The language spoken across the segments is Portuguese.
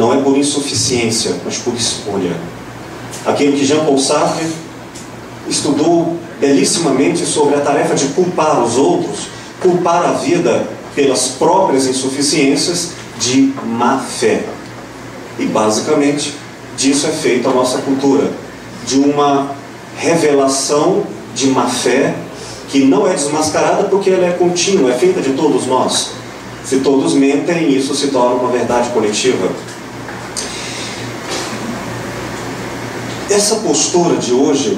não é por insuficiência, mas por escolha. Aquilo que Jean Paul Sartre estudou belíssimamente sobre a tarefa de culpar os outros, culpar a vida pelas próprias insuficiências, de má fé. E basicamente disso é feita a nossa cultura, de uma revelação de má fé que não é desmascarada porque ela é contínua, é feita de todos nós. Se todos mentem, isso se torna uma verdade coletiva. Essa postura de hoje,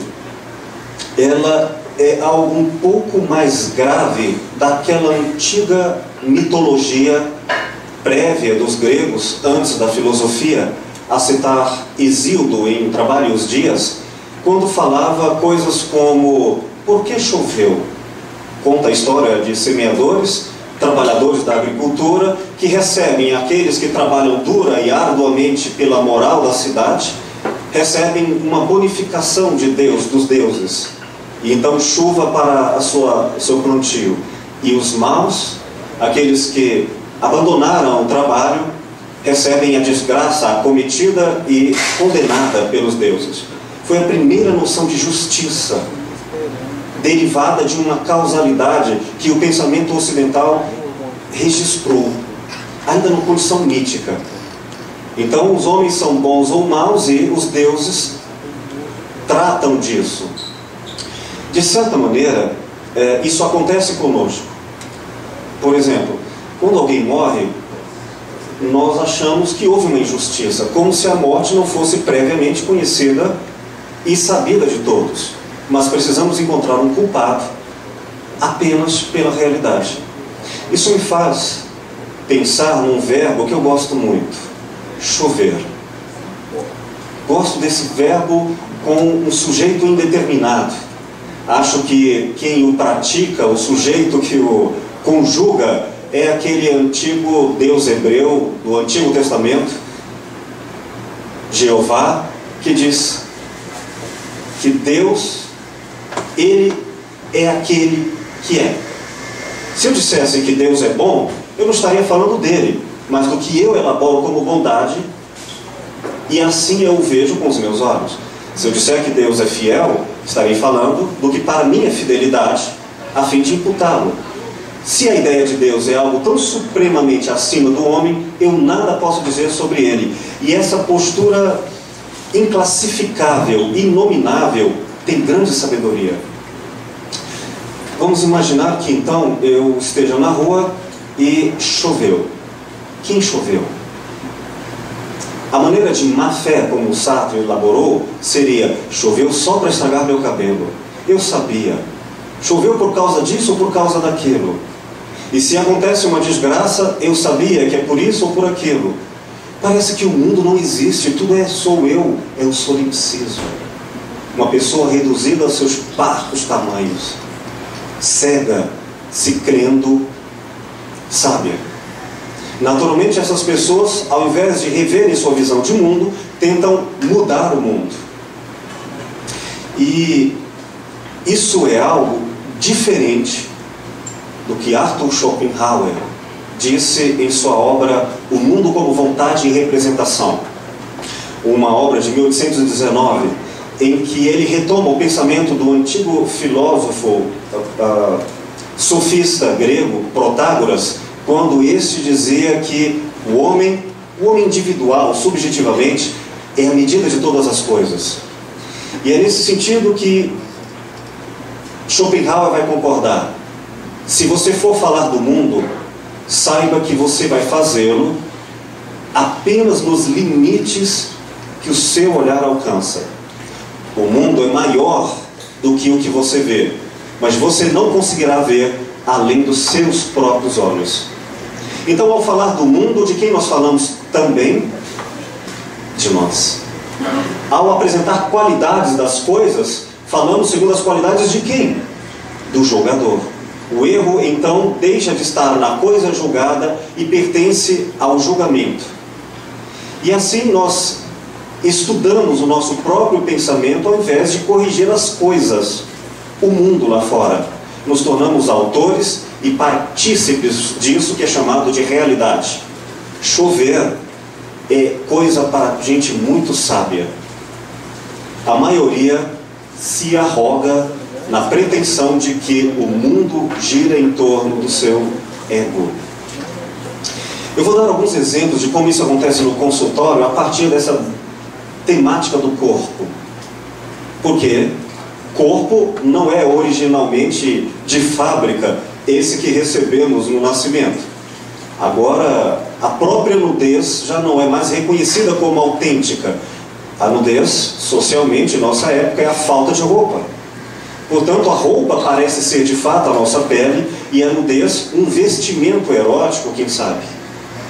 ela é algo um pouco mais grave daquela antiga mitologia prévia dos gregos, antes da filosofia, a citar Hesíodo em Trabalho e os Dias, quando falava coisas como: por que choveu? Conta a história de semeadores, trabalhadores da agricultura, que recebem, aqueles que trabalham dura e arduamente pela moral da cidade, recebem uma bonificação de Deus, dos deuses, e então chuva para o seu plantio. E os maus, aqueles que abandonaram o trabalho, recebem a desgraça acometida e condenada pelos deuses. Foi a primeira noção de justiça, derivada de uma causalidade que o pensamento ocidental registrou, ainda numa condição mítica. Então os homens são bons ou maus e os deuses tratam disso. De certa maneira, isso acontece conosco. Por exemplo, quando alguém morre, nós achamos que houve uma injustiça, como se a morte não fosse previamente conhecida e sabida de todos. Mas precisamos encontrar um culpado apenas pela realidade. Isso me faz pensar num verbo que eu gosto muito: chover. Gosto desse verbo com um sujeito indeterminado. Acho que quem o pratica, o sujeito que o conjuga, é aquele antigo Deus hebreu do Antigo Testamento, Jeová, que diz que Deus, Ele é aquele que é. Se eu dissesse que Deus é bom, eu não estaria falando dele, mas do que eu elaboro como bondade, e assim eu o vejo com os meus olhos. Se eu disser que Deus é fiel, estarei falando do que para mim é fidelidade, a fim de imputá-lo. Se a ideia de Deus é algo tão supremamente acima do homem, eu nada posso dizer sobre ele. E essa postura inclassificável, inominável, tem grande sabedoria. Vamos imaginar que então eu esteja na rua e choveu. Quem choveu? A maneira de má fé, como o Sartre elaborou, seria: choveu só para estragar meu cabelo. Eu sabia. Choveu por causa disso ou por causa daquilo. E se acontece uma desgraça, eu sabia que é por isso ou por aquilo. Parece que o mundo não existe, tudo sou eu solipsismo. Uma pessoa reduzida aos seus parcos tamanhos, cega, se crendo sábia. Naturalmente, essas pessoas, ao invés de reverem sua visão de mundo, tentam mudar o mundo. E isso é algo diferente do que Arthur Schopenhauer disse em sua obra O Mundo como Vontade e Representação, uma obra de 1819, em que ele retoma o pensamento do antigo filósofo sofista grego Protágoras, quando este dizia que o homem individual, subjetivamente, é a medida de todas as coisas. E é nesse sentido que Schopenhauer vai concordar. Se você for falar do mundo, saiba que você vai fazê-lo apenas nos limites que o seu olhar alcança. O mundo é maior do que o que você vê, mas você não conseguirá ver além dos seus próprios olhos. Então, ao falar do mundo, de quem nós falamos também? De nós. Ao apresentar qualidades das coisas, falamos segundo as qualidades de quem? Do julgador. O erro, então, deixa de estar na coisa julgada e pertence ao julgamento. E assim nós estudamos o nosso próprio pensamento ao invés de corrigir as coisas, o mundo lá fora. Nos tornamos autores e partícipes disso que é chamado de realidade. Chover é coisa para gente muito sábia. A maioria se arroga na pretensão de que o mundo gira em torno do seu ego. Eu vou dar alguns exemplos de como isso acontece no consultório a partir dessa temática do corpo. Porque corpo não é originalmente de fábrica esse que recebemos no nascimento. Agora, a própria nudez já não é mais reconhecida como autêntica. A nudez, socialmente, em nossa época, é a falta de roupa. Portanto, a roupa parece ser de fato a nossa pele e a nudez um vestimento erótico, quem sabe.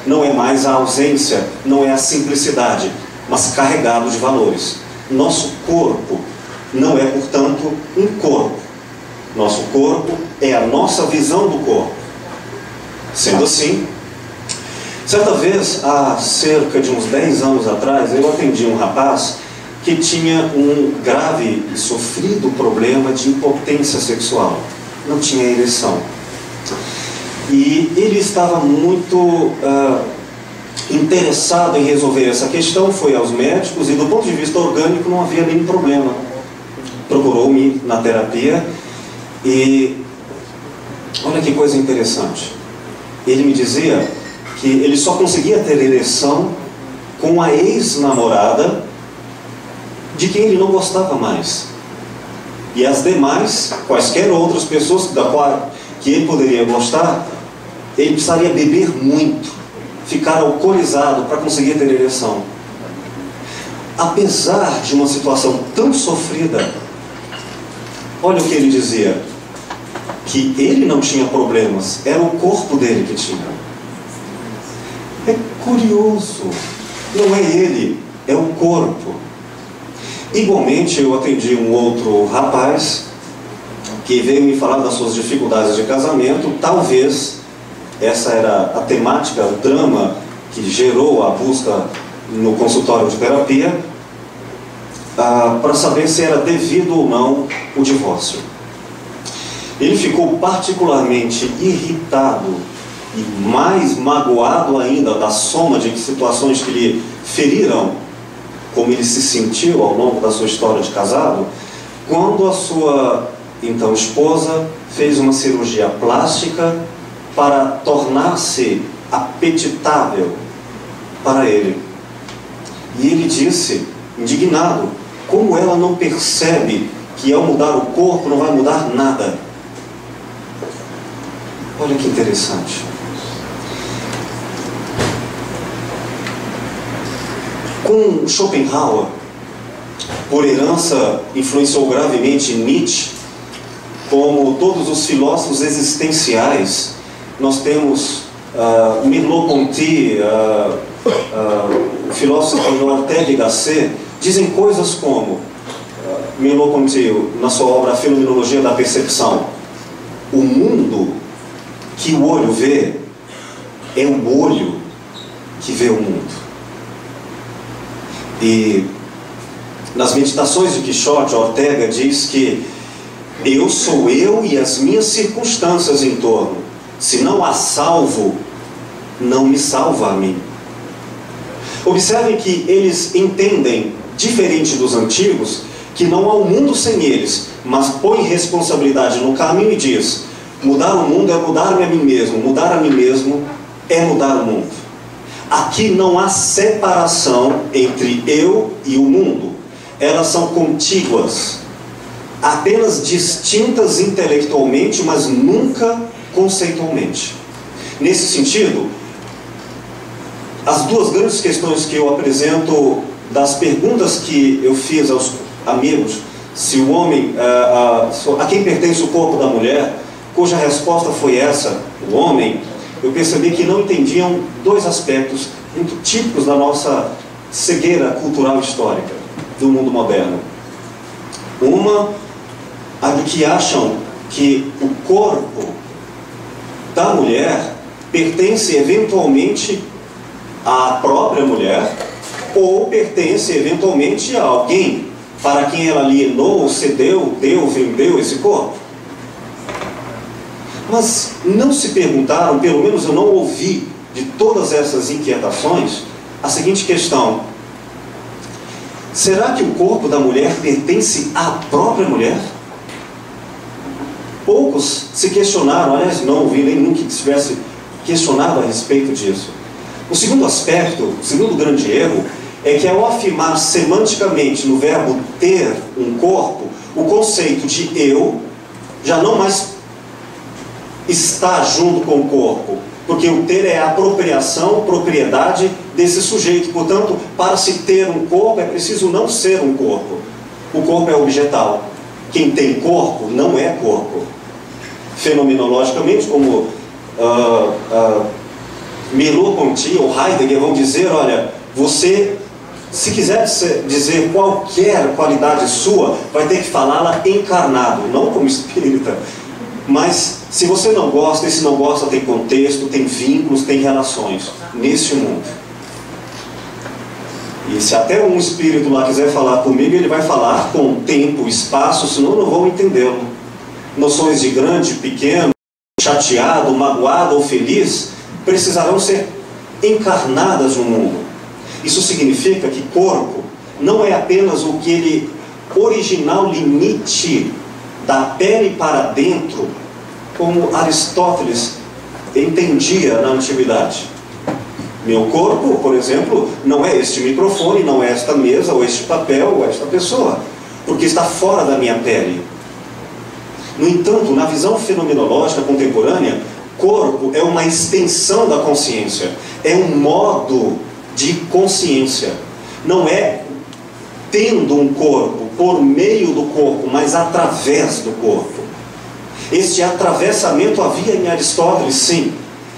Não é mais a ausência, não é a simplicidade, mas carregado de valores. Nosso corpo não é, portanto, um corpo. Nosso corpo é a nossa visão do corpo. Sendo assim, certa vez, há cerca de uns 10 anos atrás, eu atendi um rapaz que tinha um grave e sofrido problema de impotência sexual. Não tinha ereção. E ele estava muito interessado em resolver essa questão, foi aos médicos e do ponto de vista orgânico não havia nenhum problema. Procurou-me na terapia e olha que coisa interessante. Ele me dizia que ele só conseguia ter ereção com a ex-namorada de quem ele não gostava mais. E as demais, quaisquer outras pessoas da qual que ele poderia gostar, ele precisaria beber muito, ficar alcoolizado para conseguir ter ereção. Apesar de uma situação tão sofrida, olha o que ele dizia, que ele não tinha problemas, era o corpo dele que tinha. É curioso, não é ele, é o corpo. Igualmente, eu atendi um outro rapaz que veio me falar das suas dificuldades de casamento. Talvez essa era a temática, o drama que gerou a busca no consultório de terapia, para saber se era devido ou não o divórcio. Ele ficou particularmente irritado e mais magoado ainda da soma de situações que lhe feriram como ele se sentiu ao longo da sua história de casado, quando a sua então esposa fez uma cirurgia plástica para tornar-se apetitável para ele. E ele disse, indignado, como ela não percebe que ao mudar o corpo não vai mudar nada. Olha que interessante. Com Schopenhauer, por herança, influenciou gravemente Nietzsche, como todos os filósofos existenciais. Nós temos Merleau-Ponty, o filósofo Ortega y Gasset, dizem coisas como, Merleau-Ponty, na sua obra A Fenomenologia da Percepção, o mundo que o olho vê é o olho que vê o mundo. E nas Meditações de Quixote, Ortega diz que eu sou eu e as minhas circunstâncias em torno. Se não há salvo, não me salva a mim. Observem que eles entendem, diferente dos antigos, que não há um mundo sem eles, mas põe responsabilidade no caminho e diz, mudar o mundo é mudar-me a mim mesmo, mudar a mim mesmo é mudar o mundo. Aqui não há separação entre eu e o mundo. Elas são contíguas, apenas distintas intelectualmente, mas nunca conceitualmente. Nesse sentido, as duas grandes questões que eu apresento das perguntas que eu fiz aos amigos, se o homem, a quem pertence o corpo da mulher, cuja resposta foi essa, o homem, eu percebi que não entendiam dois aspectos muito típicos da nossa cegueira cultural histórica do mundo moderno. Uma, a de que acham que o corpo da mulher pertence eventualmente à própria mulher ou pertence eventualmente a alguém para quem ela alienou, cedeu, deu, vendeu esse corpo. Mas não se perguntaram, pelo menos eu não ouvi de todas essas inquietações, a seguinte questão: será que o corpo da mulher pertence à própria mulher? Poucos se questionaram, aliás, não ouvi nenhum que tivesse questionado a respeito disso. O segundo aspecto, o segundo grande erro, é que ao afirmar semanticamente no verbo ter um corpo, o conceito de eu já não mais está junto com o corpo, porque o ter é a apropriação, propriedade desse sujeito. Portanto, para se ter um corpo é preciso não ser um corpo. O corpo é objetal. Quem tem corpo não é corpo. Fenomenologicamente, como Merleau-Ponty ou Heidegger vão dizer, olha, você, se quiser dizer qualquer qualidade sua, vai ter que falá-la encarnado, não como espírita. Mas se você não gosta, esse não gosta tem contexto, tem vínculos, tem relações nesse mundo. E se até um espírito lá quiser falar comigo, ele vai falar com tempo, espaço, senão eu não vou entendê-lo. Noções de grande, pequeno, chateado, magoado ou feliz precisarão ser encarnadas no mundo. Isso significa que corpo não é apenas o que ele original limite da pele para dentro, como Aristóteles entendia na antiguidade. Meu corpo, por exemplo, não é este microfone, não é esta mesa, ou este papel, ou esta pessoa, porque está fora da minha pele. No entanto, na visão fenomenológica contemporânea, corpo é uma extensão da consciência, é um modo de consciência. Não é tendo um corpo, por meio do corpo, mas através do corpo. Este atravessamento havia em Aristóteles, sim,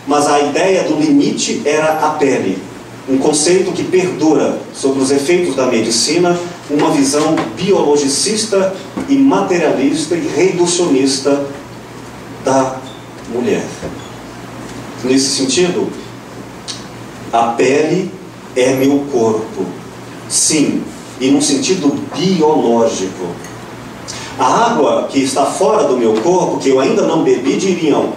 mas a ideia do limite era a pele. Um conceito que perdura sobre os efeitos da medicina, uma visão biologicista e materialista e reducionista da mulher. Nesse sentido, a pele é meu corpo, sim, e num sentido biológico. A água que está fora do meu corpo, que eu ainda não bebi, diriam,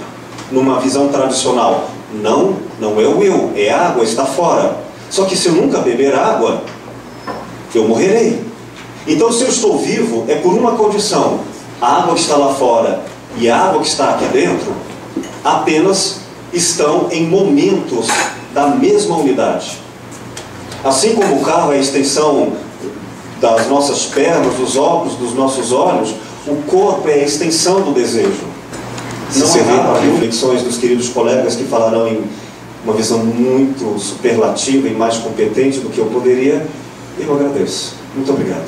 numa visão tradicional, não é o eu, é a água, está fora. Só que se eu nunca beber água, eu morrerei. Então, se eu estou vivo, é por uma condição: a água que está lá fora e a água que está aqui dentro apenas estão em momentos da mesma unidade. Assim como o carro é a extensão das nossas pernas, dos óculos, dos nossos olhos, o corpo é a extensão do desejo. Se servir para reflexões dos queridos colegas que falarão em uma visão muito superlativa e mais competente do que eu poderia, eu agradeço. Muito obrigado.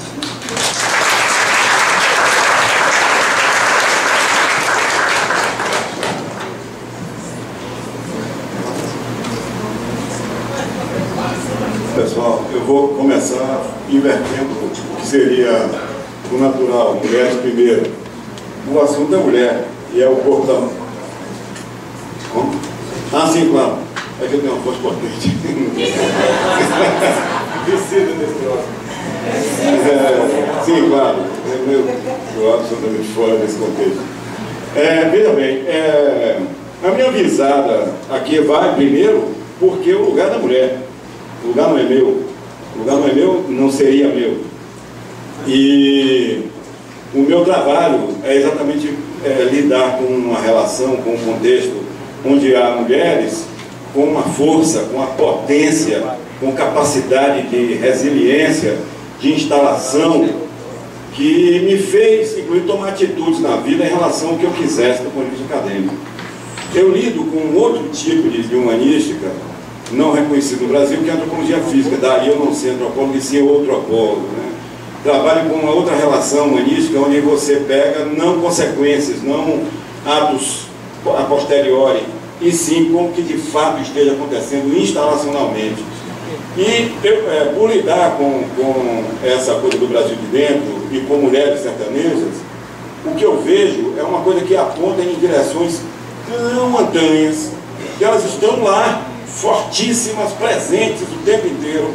Pessoal, eu vou começar invertendo o que seria o natural, mulheres primeiro. O assunto é mulher, e é o portão. Como? Ah, sim, claro. É que eu tenho uma voz potente. Decida nesse troço. Sim, claro. Estou absolutamente fora desse contexto. Veja bem, a minha visada aqui vai primeiro porque o lugar da mulher. O lugar não é meu. O lugar não é meu, não seria meu. E o meu trabalho é exatamente lidar com uma relação, com um contexto onde há mulheres com uma força, com uma potência, com capacidade de resiliência, de instalação, que me fez, inclusive, tomar atitudes na vida em relação ao que eu quisesse do ponto de vista acadêmico. Eu lido com outro tipo de humanística, não reconhecido no Brasil, que é a antropologia física. Daí eu não sei antropólogo, e sim outro antropólogo, né? Trabalho com uma outra relação humanística, onde você pega não consequências, não atos a posteriori, e sim como que de fato esteja acontecendo instalacionalmente. E por lidar com essa coisa do Brasil de dentro e com mulheres sertanejas, o que eu vejo é uma coisa que aponta em direções tão antanhas, que elas estão lá, fortíssimas, presentes o tempo inteiro,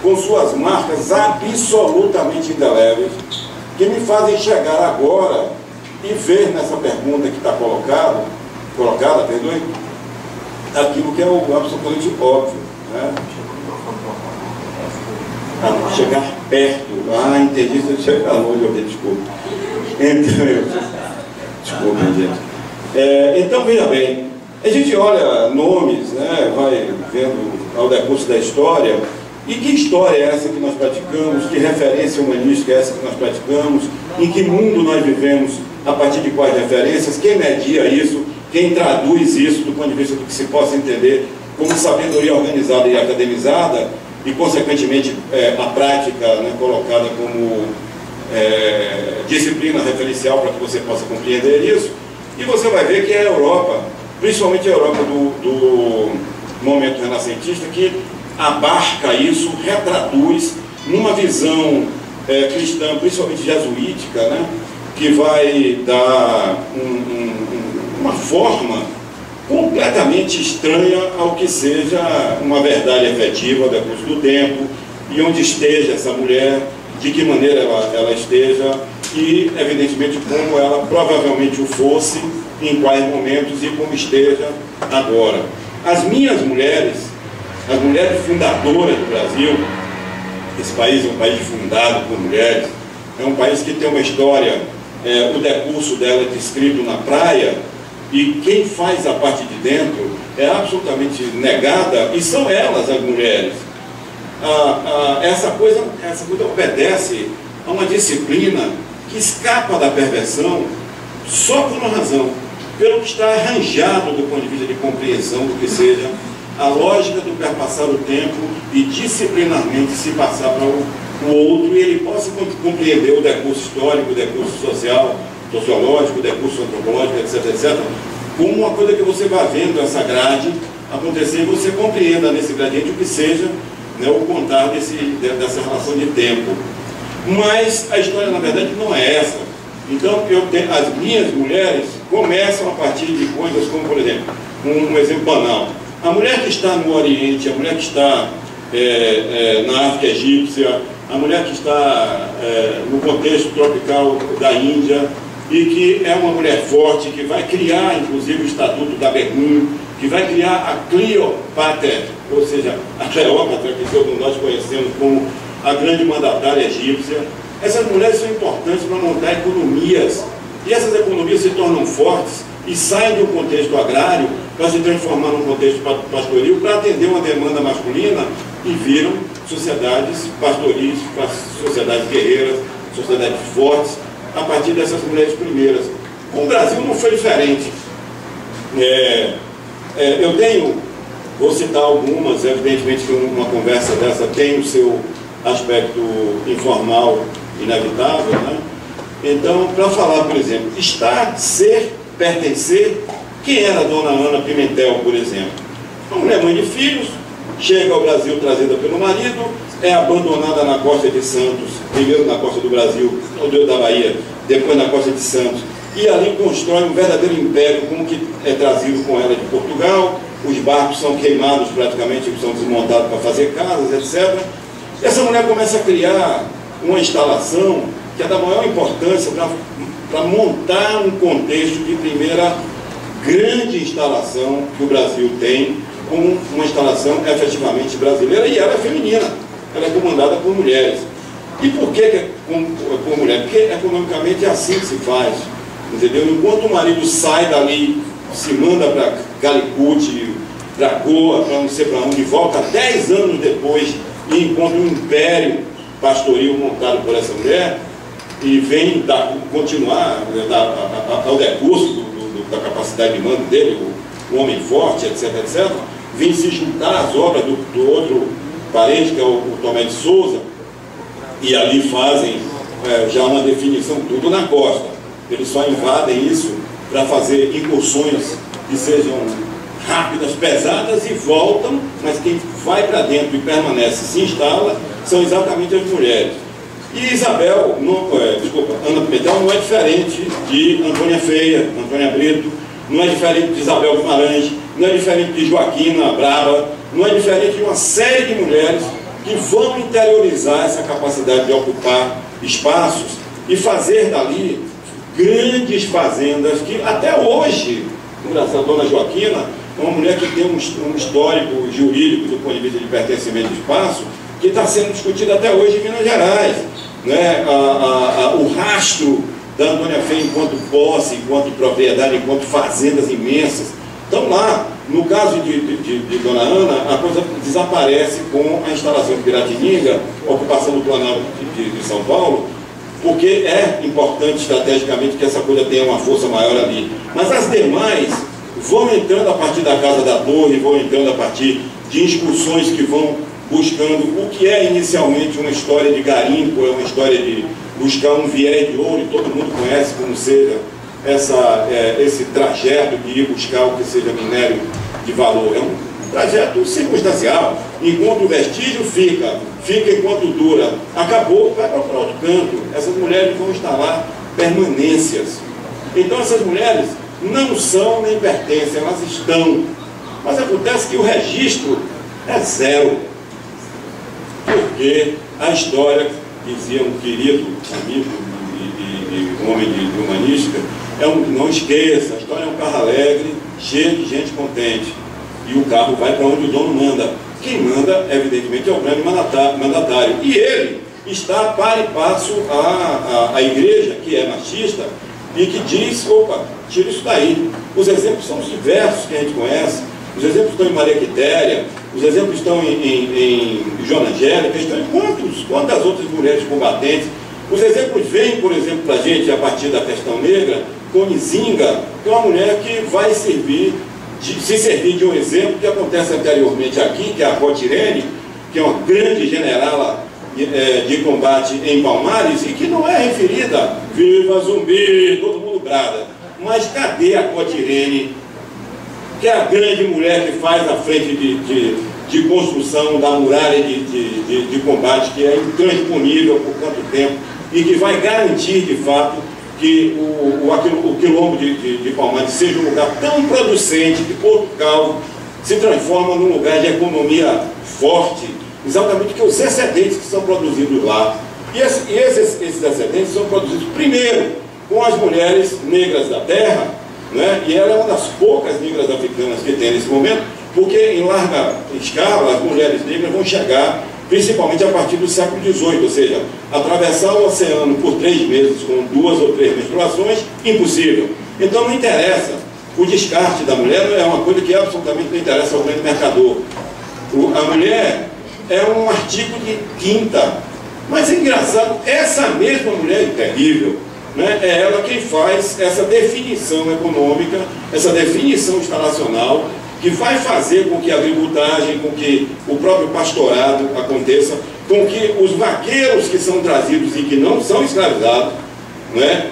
com suas marcas absolutamente indeléveis, que me fazem chegar agora e ver nessa pergunta que está colocada, perdoe, aquilo que é o absolutamente óbvio, né? a chegar perto. Ah, entendi, você chegar longe, ok, desculpa. Então, desculpa, gente. Então, veja bem, a gente olha nomes, né, vai vendo ao decurso da história, e que história é essa que nós praticamos, que referência humanística é essa que nós praticamos, em que mundo nós vivemos, a partir de quais referências, quem media isso, quem traduz isso do ponto de vista do que se possa entender como sabedoria organizada e academizada, e consequentemente a prática, né, colocada como disciplina referencial para que você possa compreender isso. E você vai ver que é a Europa, principalmente a Europa do momento renascentista, que abarca isso, retraduz numa visão cristã, principalmente jesuítica, né, que vai dar uma forma completamente estranha ao que seja uma verdade efetiva do curso do tempo, e onde esteja essa mulher, de que maneira ela esteja, e evidentemente como ela provavelmente o fosse, em quais momentos e como esteja agora. As minhas mulheres, as mulheres fundadoras do Brasil, esse país é um país fundado por mulheres, é um país que tem uma história, o decurso dela é descrito na praia, e quem faz a parte de dentro é absolutamente negada, e são elas as mulheres. Essa coisa obedece a uma disciplina que escapa da perversão só por uma razão, pelo que está arranjado do ponto de vista de compreensão do que seja a lógica do perpassar o tempo e disciplinarmente se passar para o outro, e ele possa compreender o decurso histórico, o decurso social, sociológico, o decurso antropológico, etc., etc., como uma coisa que você vai vendo essa grade acontecer e você compreenda nesse gradiente o que seja, né, o contar dessa relação de tempo. Mas a história, na verdade, não é essa. Então, as minhas mulheres começam a partir de coisas como, por exemplo, um exemplo banal. A mulher que está no Oriente, a mulher que está na África egípcia, a mulher que está no contexto tropical da Índia, e que é uma mulher forte, que vai criar, inclusive, o Estatuto da Berlim, que vai criar a Cleopatra, ou seja, a Cleópatra, que todos nós conhecemos como a grande mandatária egípcia. Essas mulheres são importantes para montar economias, e essas economias se tornam fortes e saem de um contexto agrário para se transformar num contexto pastoril, para atender uma demanda masculina, e viram sociedades pastoris, sociedades guerreiras, sociedades fortes, a partir dessas mulheres primeiras. O Brasil não foi diferente. Vou citar algumas, evidentemente que uma conversa dessa tem o seu aspecto informal inevitável, né? Então, para falar, por exemplo, estar, ser, pertencer, quem era a dona Ana Pimentel, por exemplo? Uma mulher mãe de filhos, chega ao Brasil trazida pelo marido, é abandonada na costa de Santos, primeiro na costa do Brasil, no Deus da Bahia, depois na costa de Santos, e ali constrói um verdadeiro império, como que é trazido com ela de Portugal. Os barcos são queimados praticamente, são desmontados para fazer casas, etc. Essa mulher começa a criar uma instalação que é da maior importância para montar um contexto de primeira grande instalação que o Brasil tem, como uma instalação efetivamente brasileira, e ela é feminina, ela é comandada por mulheres. E por que é por mulher? Porque economicamente é assim que se faz, entendeu? Enquanto o marido sai dali, se manda para Calicut, para Goa, para não sei para onde, volta 10 anos depois e encontra um império pastoril montado por essa mulher, e vem continuar ao decurso da capacidade de mando dele, o homem forte, etc., etc., vem se juntar às obras do outro parente, que é o Tomé de Souza, e ali fazem já uma definição, tudo na costa. Eles só invadem isso para fazer incursões que sejam rápidas, pesadas, e voltam, mas quem vai para dentro e permanece, se instala, são exatamente as mulheres. E Isabel, Ana Pimentel não é diferente de Antônia Feia, Antônia Brito, não é diferente de Isabel Guimarães, não é diferente de Joaquina Brava, não é diferente de uma série de mulheres que vão interiorizar essa capacidade de ocupar espaços e fazer dali grandes fazendas que até hoje, a dona Joaquina é uma mulher que tem um histórico jurídico do ponto de vista de pertencimento de espaço que está sendo discutida até hoje em Minas Gerais, né? O rastro da Antônia Fé enquanto posse, enquanto propriedade, enquanto fazendas imensas, estão lá. No caso de Dona Ana, a coisa desaparece com a instalação de Piratininga, ocupação do Planalto de São Paulo, porque é importante estrategicamente que essa coisa tenha uma força maior ali. Mas as demais vão entrando a partir da Casa da Torre, vão entrando a partir de excursões que vão buscando o que é inicialmente uma história de garimpo, é uma história de buscar um viés de ouro, e todo mundo conhece como seja esse trajeto de ir buscar o que seja minério de valor. É um trajeto circunstancial. Enquanto o vestígio fica enquanto dura. Acabou, vai para outro canto. Essas mulheres vão instalar permanências. Então essas mulheres não são nem pertencem, elas estão. Mas acontece que o registro é zero. Porque a história, dizia um querido amigo e um homem de humanística, não esqueça, a história é um carro alegre, cheio de gente contente. E o carro vai para onde o dono manda. Quem manda, evidentemente, é o grande mandatário. E ele está par e passo à igreja, que é machista, e que diz, opa, tira isso daí. Os exemplos são os diversos que a gente conhece. Os exemplos estão em Maria Quitéria, os exemplos estão em Joana Angélica, estão em quantas outras mulheres combatentes. Os exemplos vêm, por exemplo, para a gente, a partir da questão negra, com Nzinga, que é uma mulher que vai se servir de um exemplo que acontece anteriormente aqui, que é a Cotirene, que é uma grande generala de combate em Palmares, e que não é referida, viva Zumbi, todo mundo brada. Mas cadê a Cotirene, que é a grande mulher que faz a frente de construção da muralha de combate, que é intransponível por quanto tempo, e que vai garantir, de fato, que o quilombo de Palmares seja um lugar tão producente que Porto Calvo se transforma num lugar de economia forte, exatamente porque os excedentes que são produzidos lá, e esses excedentes são produzidos primeiro com as mulheres negras da terra, né? E ela é uma das poucas negras africanas que tem nesse momento, porque em larga escala as mulheres negras vão chegar principalmente a partir do século XVIII, ou seja, atravessar o oceano por 3 meses com 2 ou 3 menstruações, impossível. Então não interessa. O descarte da mulher é uma coisa que absolutamente não interessa ao grande mercador. A mulher é um artigo de quinta. Mas é engraçado, essa mesma mulher terrível, né, é ela quem faz essa definição econômica, essa definição instalacional, que vai fazer com que a agricultagem, com que o próprio pastorado aconteça, com que os vaqueiros que são trazidos e que não são escravizados, né,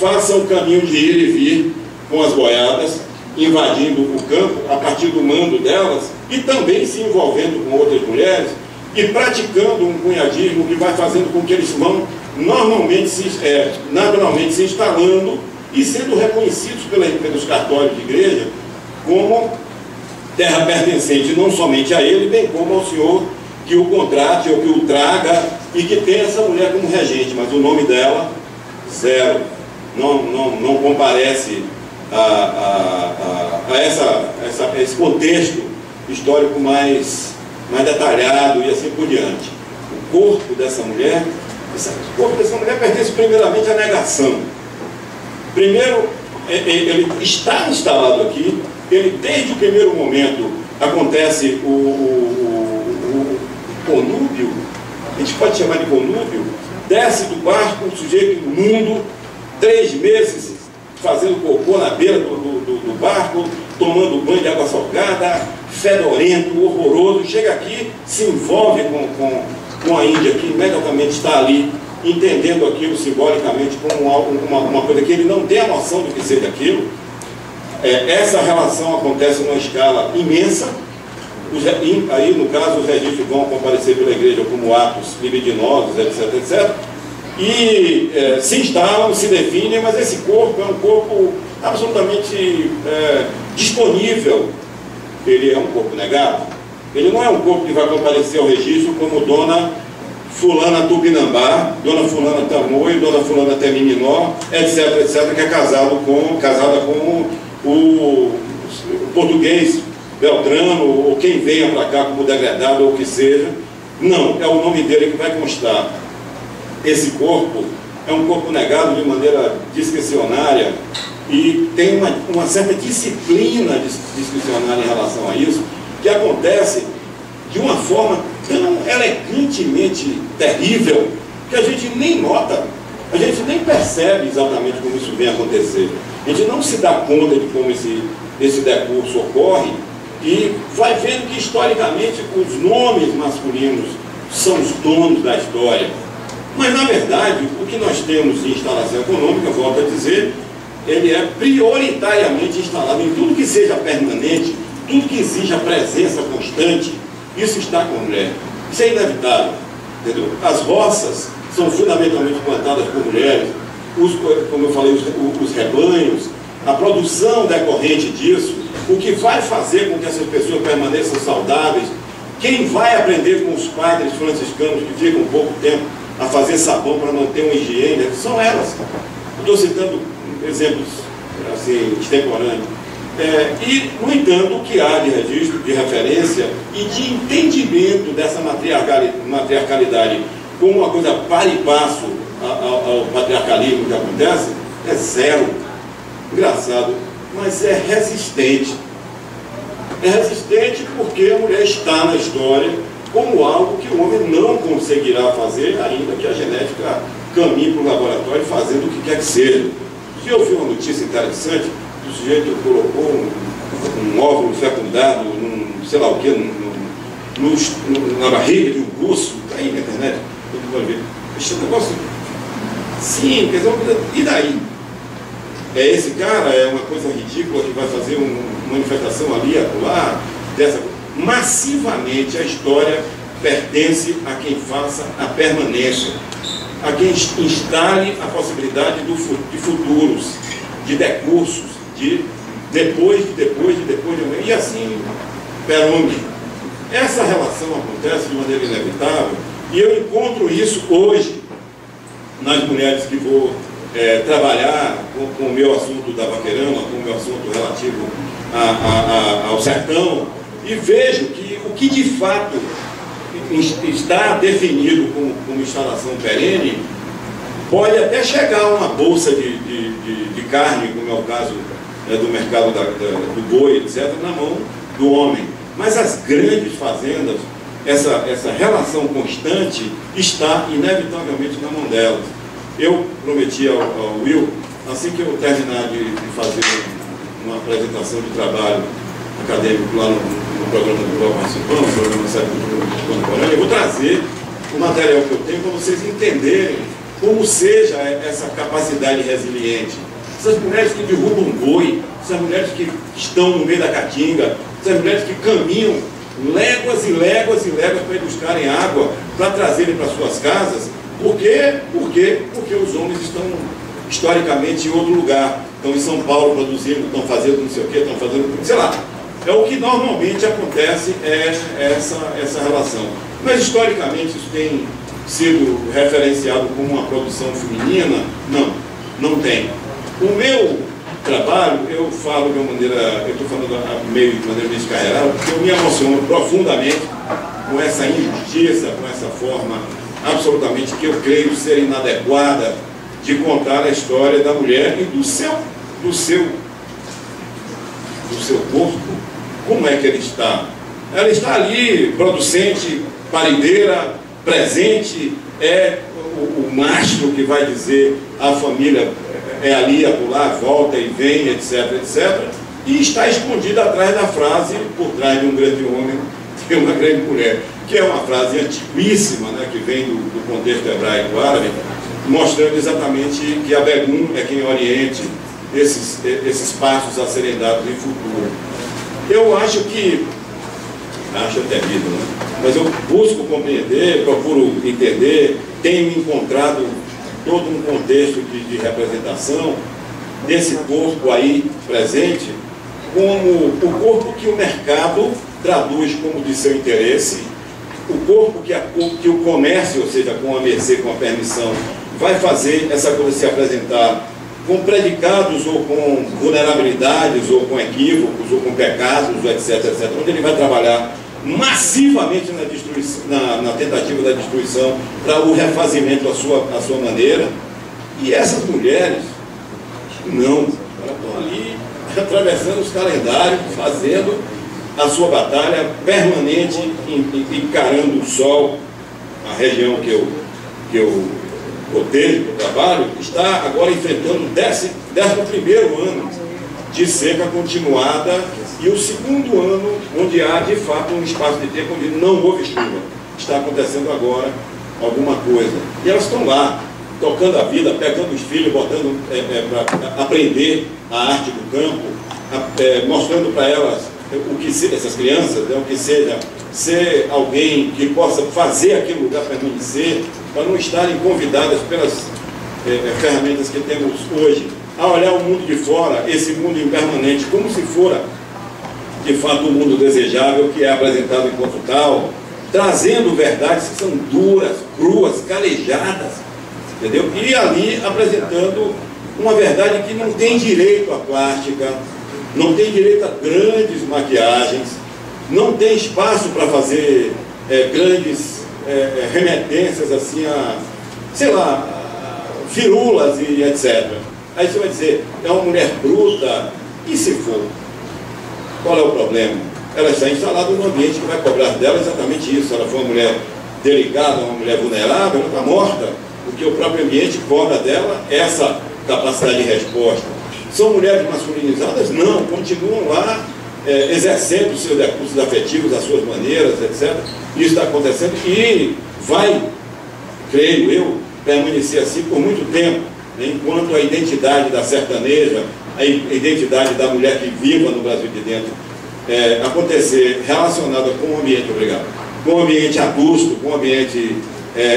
façam o caminho de ir e vir com as boiadas, invadindo o campo a partir do mando delas e também se envolvendo com outras mulheres e praticando um cunhadismo que vai fazendo com que eles vão naturalmente se instalando e sendo reconhecidos pelos cartórios de igreja como terra pertencente não somente a ele, bem como ao senhor que o contrate ou que o traga e que tem essa mulher como regente, mas o nome dela, zero. Não comparece a esse contexto histórico mais detalhado e assim por diante. O corpo dessa mulher pertence primeiramente à negação. Primeiro, ele está instalado aqui. Ele, desde o primeiro momento, acontece o conúbio, a gente pode chamar de conúbio, desce do barco, um sujeito imundo, 3 meses fazendo cocô na beira do barco, tomando banho de água salgada, fedorento, horroroso, chega aqui, se envolve com a Índia, que imediatamente está ali, entendendo aquilo simbolicamente como uma coisa que ele não tem a noção do que seja aquilo. Essa relação acontece numa escala imensa. Aí, no caso, os registros vão comparecer pela igreja como atos libidinosos, etc, etc. E se instalam, se definem, mas esse corpo é um corpo absolutamente disponível. Ele é um corpo negado. Ele não é um corpo que vai comparecer ao registro como Dona Fulana Tupinambá, Dona Fulana Tamoio, Dona Fulana Temiminó, etc, etc, que é casada com o português Beltrano, ou quem venha para cá como degradado, ou o que seja, Não, é o nome dele que vai constar. Esse corpo é um corpo negado de maneira discricionária e tem uma certa disciplina discricionária em relação a isso, que acontece de uma forma tão elegantemente terrível que a gente nem nota, a gente nem percebe exatamente como isso vem acontecer. A gente não se dá conta de como esse decurso ocorre e vai vendo que historicamente os nomes masculinos são os donos da história. Mas, na verdade, o que nós temos de instalação econômica, volto a dizer, ele é prioritariamente instalado em tudo que seja permanente, tudo que exija presença constante, isso está com a mulher. Isso é inevitável, entendeu? As roças são fundamentalmente plantadas por mulheres, como eu falei, os rebanhos, a produção decorrente disso, o que vai fazer com que essas pessoas permaneçam saudáveis, quem vai aprender com os padres franciscanos que ficam um pouco tempo a fazer sabão para manter uma higiene, são elas. Estou citando exemplos assim, extemporâneos. E, no entanto, o que há de registro, de referência e de entendimento dessa matriarcalidade como uma coisa para e passo ao patriarcalismo que acontece, é zero. Engraçado, mas é resistente. É resistente porque a mulher está na história como algo que o homem não conseguirá fazer, ainda que a genética caminhe para o laboratório fazendo o que quer que seja. Se eu vi uma notícia interessante, o sujeito colocou um óvulo fecundado, sei lá o que, na barriga de um urso, está aí na internet, todo mundo vai ver. Esse negócio, sim, quer dizer, e daí? É esse cara, é uma coisa ridícula que vai fazer uma manifestação ali, acolá, dessa. Massivamente a história pertence a quem faça a permanência, a quem instale a possibilidade de futuros, de decursos, de depois, e assim, perunde. Essa relação acontece de maneira inevitável e eu encontro isso hoje nas mulheres que vou trabalhar com o meu assunto da Vaqueirama, com o meu assunto relativo ao sertão, e vejo que o que de fato está definido como instalação perene pode até chegar a uma bolsa de carne, como é o caso do mercado do boi, etc., na mão do homem. Mas as grandes fazendas, essa relação constante está inevitavelmente na mão delas. Eu prometi ao Will, assim que eu terminar de fazer uma apresentação de trabalho acadêmico lá no programa do qual participamos, o programa Série Contemporânea, eu vou trazer o material que eu tenho para vocês entenderem como seja essa capacidade resiliente. Essas mulheres que derrubam boi, essas mulheres que estão no meio da caatinga, essas mulheres que caminham léguas e léguas e léguas para ir buscarem água, para trazerem para suas casas. Por quê? Porque os homens estão historicamente em outro lugar. Estão em São Paulo produzindo, estão fazendo não sei o quê, estão fazendo, sei lá. É o que normalmente acontece, essa relação. Mas historicamente isso tem sido referenciado como uma produção feminina? Não tem. O meu trabalho, eu falo de uma maneira, eu estou falando meio de maneira descarregada, porque eu me emociono profundamente com essa injustiça, com essa forma absolutamente que eu creio ser inadequada de contar a história da mulher e do seu corpo. Como é que ele está? Ela está ali, producente, parideira, presente, é o mastro que vai dizer a família é ali, acolá, volta e vem, etc, etc. E está escondida atrás da frase, por trás de um grande homem, tem uma grande mulher, que é uma frase antiquíssima, né, que vem do contexto hebraico árabe, mostrando exatamente que a Begum é quem oriente esses passos a serem dados em futuro. Eu acho terrível, né? Mas eu busco compreender, procuro entender, tenho encontrado todo um contexto de representação desse corpo aí presente, como o corpo que o mercado traduz como de seu interesse, o corpo que o comércio, ou seja, com a mercê, com a permissão, vai fazer essa coisa se apresentar com predicados ou com vulnerabilidades, ou com equívocos, ou com pecados, etc, etc, onde ele vai trabalhar massivamente na destruição na tentativa da destruição para o refazimento à sua maneira. E essas mulheres, não, elas estão ali atravessando os calendários, fazendo a sua batalha permanente, encarando o sol. A região que eu cotejo, que eu trabalho, está agora enfrentando o 11º ano de seca continuada e o 2º ano onde há, de fato, um espaço de tempo onde não houve chuva. Está acontecendo agora alguma coisa. E elas estão lá, tocando a vida, pegando os filhos, botando para aprender a arte do campo, mostrando para elas o que essas crianças, o que seja ser alguém que possa fazer aquele lugar permanecer, para não estarem convidadas pelas ferramentas que temos hoje a olhar o mundo de fora, esse mundo impermanente, como se fora de fato o mundo desejável que é apresentado enquanto tal, trazendo verdades que são duras, cruas, calejadas, entendeu? E ali apresentando uma verdade que não tem direito à plástica, não tem direito a grandes maquiagens, não tem espaço para fazer grandes remetências assim a, sei lá, firulas e etc. Aí você vai dizer, é uma mulher bruta, e se for? Qual é o problema? Ela está instalada num ambiente que vai cobrar dela exatamente isso. Se ela for uma mulher delicada, uma mulher vulnerável, ela está morta, porque o próprio ambiente cobra dela essa capacidade de resposta. São mulheres masculinizadas? Não, continuam lá exercendo os seus recursos afetivos, as suas maneiras, etc. Isso está acontecendo e vai, creio eu, permanecer assim por muito tempo, né? Enquanto a identidade da sertaneja, a identidade da mulher que viva no Brasil de dentro acontecer relacionada com o ambiente, com o ambiente adusto, com o ambiente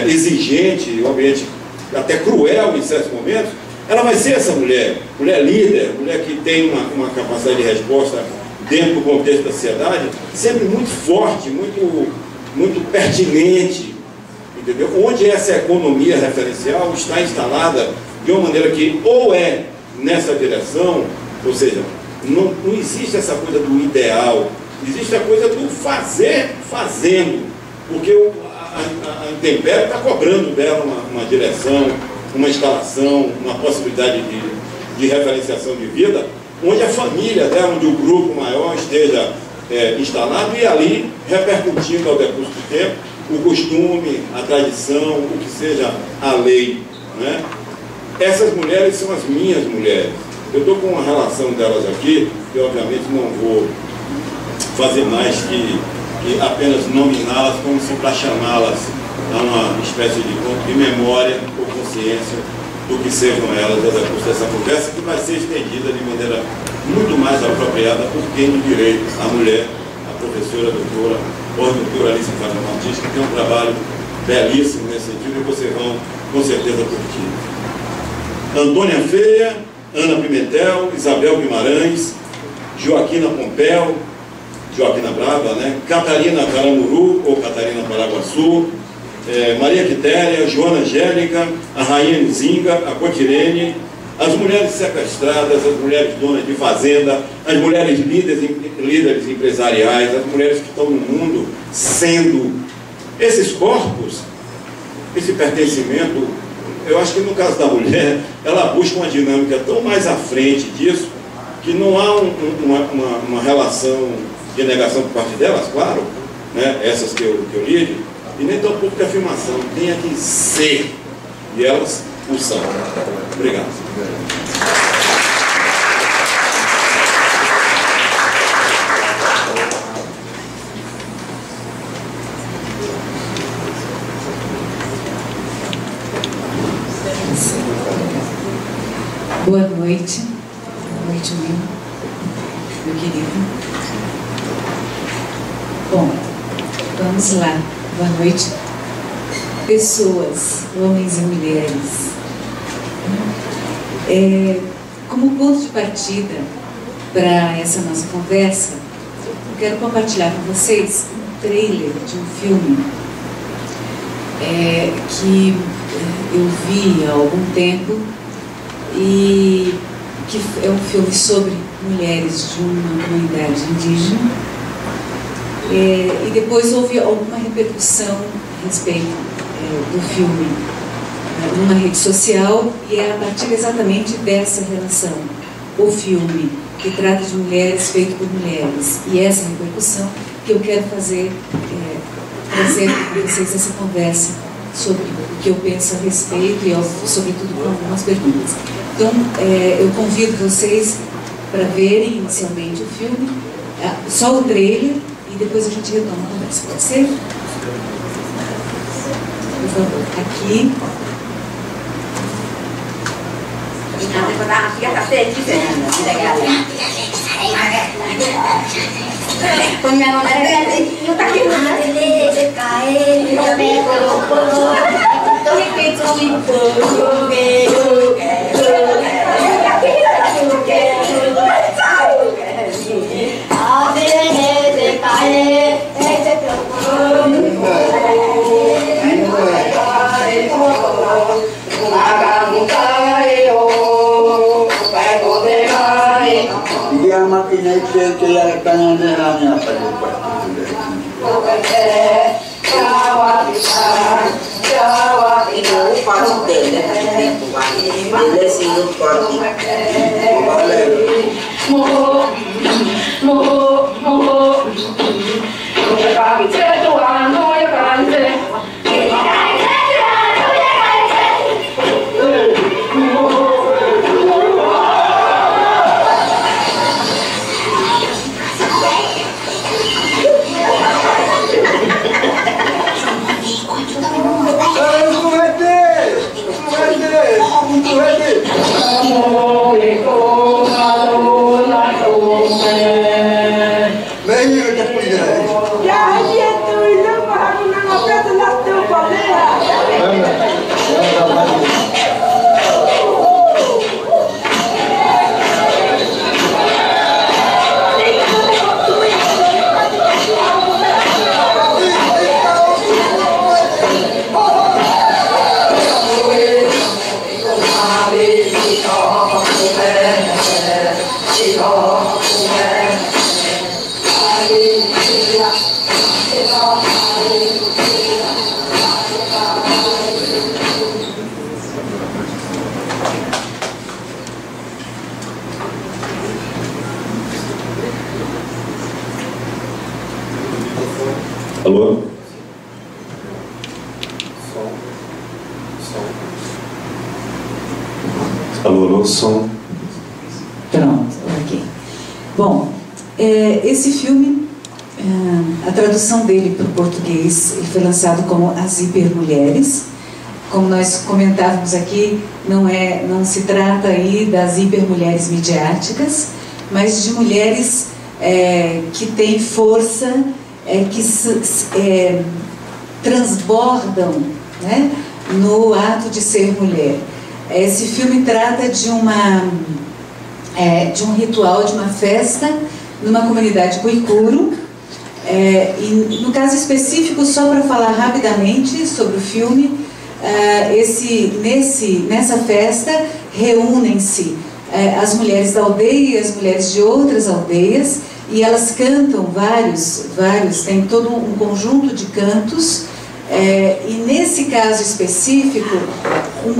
exigente, um ambiente até cruel em certos momentos, ela vai ser essa mulher líder, mulher que tem uma capacidade de resposta dentro do contexto da sociedade, sempre muito forte, muito pertinente, entendeu? Onde essa economia referencial está instalada de uma maneira que ou é nessa direção, ou seja, não existe essa coisa do ideal, existe a coisa do fazer fazendo, porque a intempérie está cobrando dela uma direção, uma instalação, uma possibilidade de referenciação de vida, onde a família dela, onde o grupo maior esteja instalado e ali repercutindo ao decurso do tempo o costume, a tradição, o que seja a lei, né? Essas mulheres são as minhas mulheres. Eu estou com uma relação delas aqui, que obviamente não vou fazer mais que apenas nominá-las, como se para chamá-las a uma espécie de memória ou consciência do que sejam elas ao decurso dessa conversa, que vai ser estendida de maneira muito mais apropriada por quem do direito, a mulher, a professora, a doutora, doutora Alice Fátima Martins, que tem um trabalho belíssimo nesse sentido e vocês vão com certeza curtir. Antônia Feia, Ana Pimentel, Isabel Guimarães, Joaquina Pompeu, Joaquina Brava, né? Catarina Caramuru, ou Catarina Paraguaçu, Maria Quitéria, Joana Angélica, a Rainha Nzinga, a Cotirene, as mulheres sequestradas, as mulheres donas de fazenda, as mulheres líderes empresariais, as mulheres que estão no mundo sendo esses corpos, esse pertencimento. Eu acho que no caso da mulher, ela busca uma dinâmica tão mais à frente disso, que não há uma relação de negação por parte delas, claro, né, essas que eu lido, e nem tão pouco de afirmação, tem que ser, e elas o são. Obrigado. Boa noite. Boa noite, meu querido. Bom, vamos lá. Boa noite. Pessoas, homens e mulheres. Como ponto de partida para essa nossa conversa, eu quero compartilhar com vocês um trailer de um filme que eu vi há algum tempo, e que é um filme sobre mulheres de uma comunidade indígena, E depois houve alguma repercussão a respeito do filme numa rede social, e é a partir exatamente dessa relação, o filme que trata de mulheres feito por mulheres, e essa repercussão que eu quero trazer para vocês essa conversa sobre o que eu penso a respeito e, sobretudo, com algumas perguntas. Então, eu convido vocês para verem inicialmente o filme, só o trailer, e depois a gente retoma a conversa. Pode ser? Por favor, aqui. Alô? Alô, som. Pronto, ok. Bom, esse filme, a tradução dele para o português, ele foi lançado como As Hipermulheres. Como nós comentávamos aqui, não se trata aí das hipermulheres midiáticas, mas de mulheres que têm força, que transbordam, né, no ato de ser mulher. Esse filme trata de um ritual, de uma festa numa comunidade Guicuru, e no caso específico, só para falar rapidamente sobre o filme, nessa festa reúnem-se as mulheres da aldeia e as mulheres de outras aldeias, e elas cantam tem todo um conjunto de cantos, e nesse caso específico,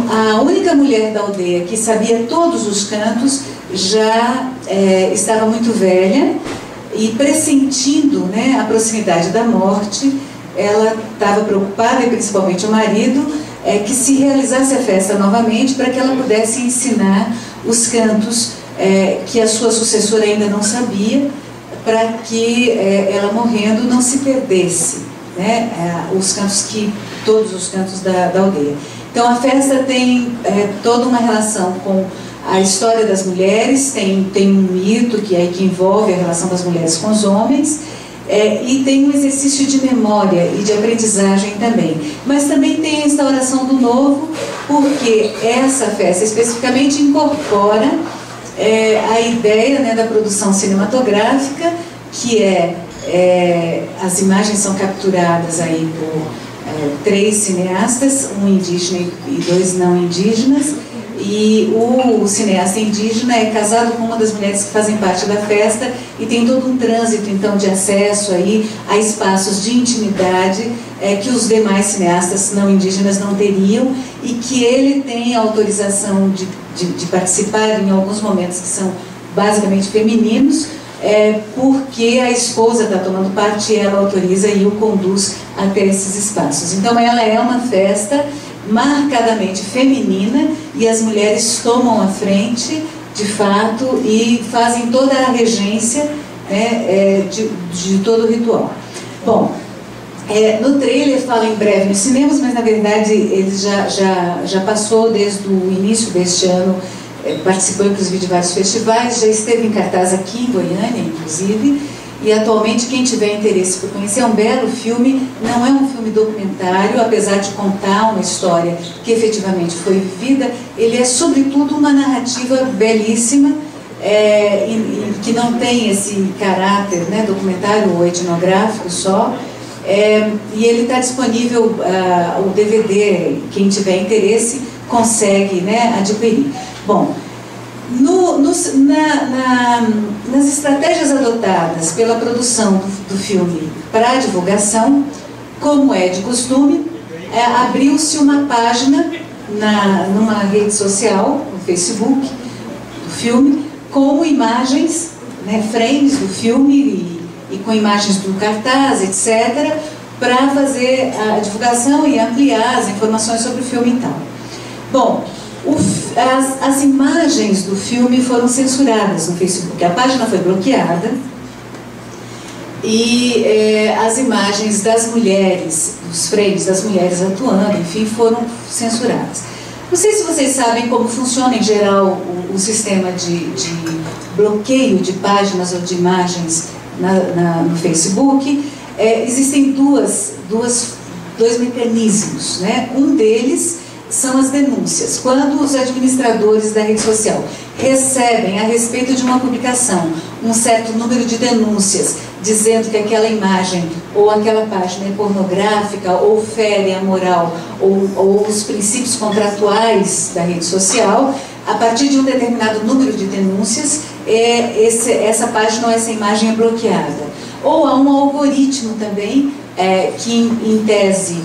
a única mulher da aldeia que sabia todos os cantos já estava muito velha, e pressentindo, né, a proximidade da morte, ela estava preocupada, e principalmente o marido, que se realizasse a festa novamente para que ela pudesse ensinar os cantos que a sua sucessora ainda não sabia, para que ela morrendo não se perdesse, né, todos os cantos da aldeia. Então a festa tem toda uma relação com a história das mulheres, tem um mito que envolve a relação das mulheres com os homens, e tem um exercício de memória e de aprendizagem também. Mas também tem a instauração do novo, porque essa festa especificamente incorpora a ideia, né, da produção cinematográfica, que as imagens são capturadas aí por 3 cineastas, um indígena e 2 não indígenas, e o cineasta indígena é casado com uma das mulheres que fazem parte da festa e tem todo um trânsito, então, de acesso aí a espaços de intimidade que os demais cineastas não indígenas não teriam, e que ele tem autorização de participar em alguns momentos que são basicamente femininos, porque a esposa está tomando parte e ela autoriza e o conduz até esses espaços. Então ela é uma festa marcadamente feminina e as mulheres tomam a frente, de fato, e fazem toda a regência, né, de todo o ritual. Bom, no trailer fala em breve nos cinemas, mas na verdade ele já passou desde o início deste ano. Participou inclusive de vários festivais, já esteve em cartaz aqui em Goiânia, inclusive, e atualmente quem tiver interesse por conhecer, é um belo filme, não é um filme documentário, apesar de contar uma história que efetivamente foi vivida, ele é sobretudo uma narrativa belíssima, que não tem esse caráter, né, documentário ou etnográfico só, e ele está disponível, o DVD, quem tiver interesse consegue, né, adquirir. Bom, nas estratégias adotadas pela produção do filme para a divulgação, como é de costume, abriu-se uma página numa rede social, no Facebook, do filme, com imagens, né, frames do filme e com imagens do cartaz, etc., para fazer a divulgação e ampliar as informações sobre o filme e tal. Bom, as imagens do filme foram censuradas no Facebook. A página foi bloqueada e as imagens das mulheres, os frames das mulheres atuando, enfim, foram censuradas. Não sei se vocês sabem como funciona em geral o sistema de bloqueio de páginas ou de imagens no Facebook. Existem dois mecanismos, né? Um deles são as denúncias. Quando os administradores da rede social recebem a respeito de uma publicação um certo número de denúncias dizendo que aquela imagem ou aquela página é pornográfica ou fere a moral ou os princípios contratuais da rede social, a partir de um determinado número de denúncias, essa página ou essa imagem é bloqueada. Ou há um algoritmo também que em tese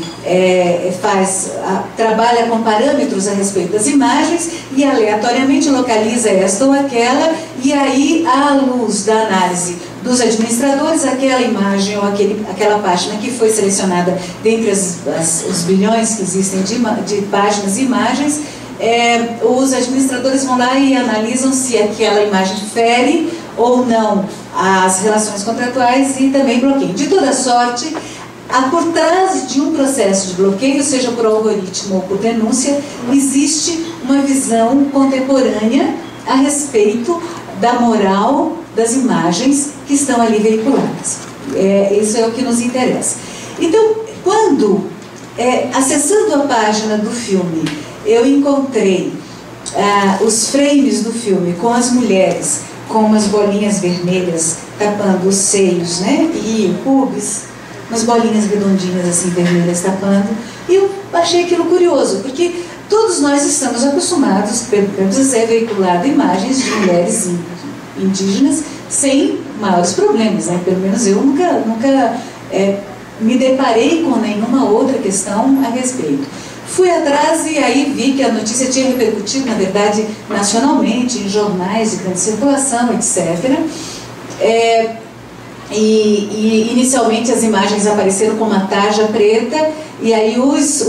trabalha com parâmetros a respeito das imagens e aleatoriamente localiza esta ou aquela, e aí, à luz da análise dos administradores, aquela imagem ou aquela página que foi selecionada dentre os bilhões que existem de páginas e imagens, os administradores vão lá e analisam se aquela imagem fere ou não as relações contratuais e também bloqueiam. De toda sorte, por trás de um processo de bloqueio, seja por algoritmo ou por denúncia, existe uma visão contemporânea a respeito da moral das imagens que estão ali veiculadas. Isso é o que nos interessa. Então, quando, acessando a página do filme, eu encontrei os frames do filme com as mulheres com umas bolinhas vermelhas tapando os seios, né, e o pubis, umas bolinhas redondinhas assim, vermelhas tapando, e eu achei aquilo curioso, porque todos nós estamos acostumados, pelo Zé, veiculado imagens de mulheres indígenas sem maiores problemas, né? Pelo menos eu nunca me deparei com nenhuma outra questão a respeito. Fui atrás e aí vi que a notícia tinha repercutido, na verdade, nacionalmente, em jornais de grande circulação, etc. E inicialmente as imagens apareceram com uma tarja preta, e aí os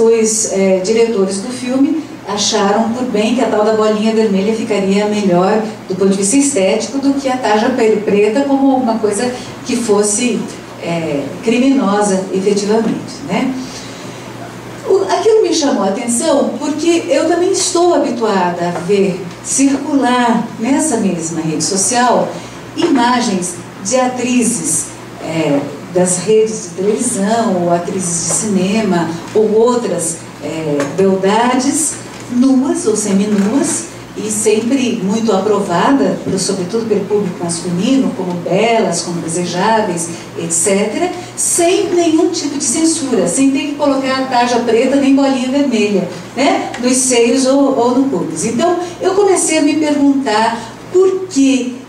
diretores do filme acharam por bem que a tal da bolinha vermelha ficaria melhor do ponto de vista estético do que a tarja preta, como alguma coisa que fosse criminosa efetivamente, né? Aquilo me chamou a atenção porque eu também estou habituada a ver circular nessa mesma rede social imagens de atrizes das redes de televisão, ou atrizes de cinema, ou outras beldades, nuas ou seminuas, e sempre muito aprovada, sobretudo pelo público masculino, como belas, como desejáveis, etc., sem nenhum tipo de censura, sem ter que colocar a tarja preta nem bolinha vermelha, né, nos seios ou no pubis. Então, eu comecei a me perguntar por que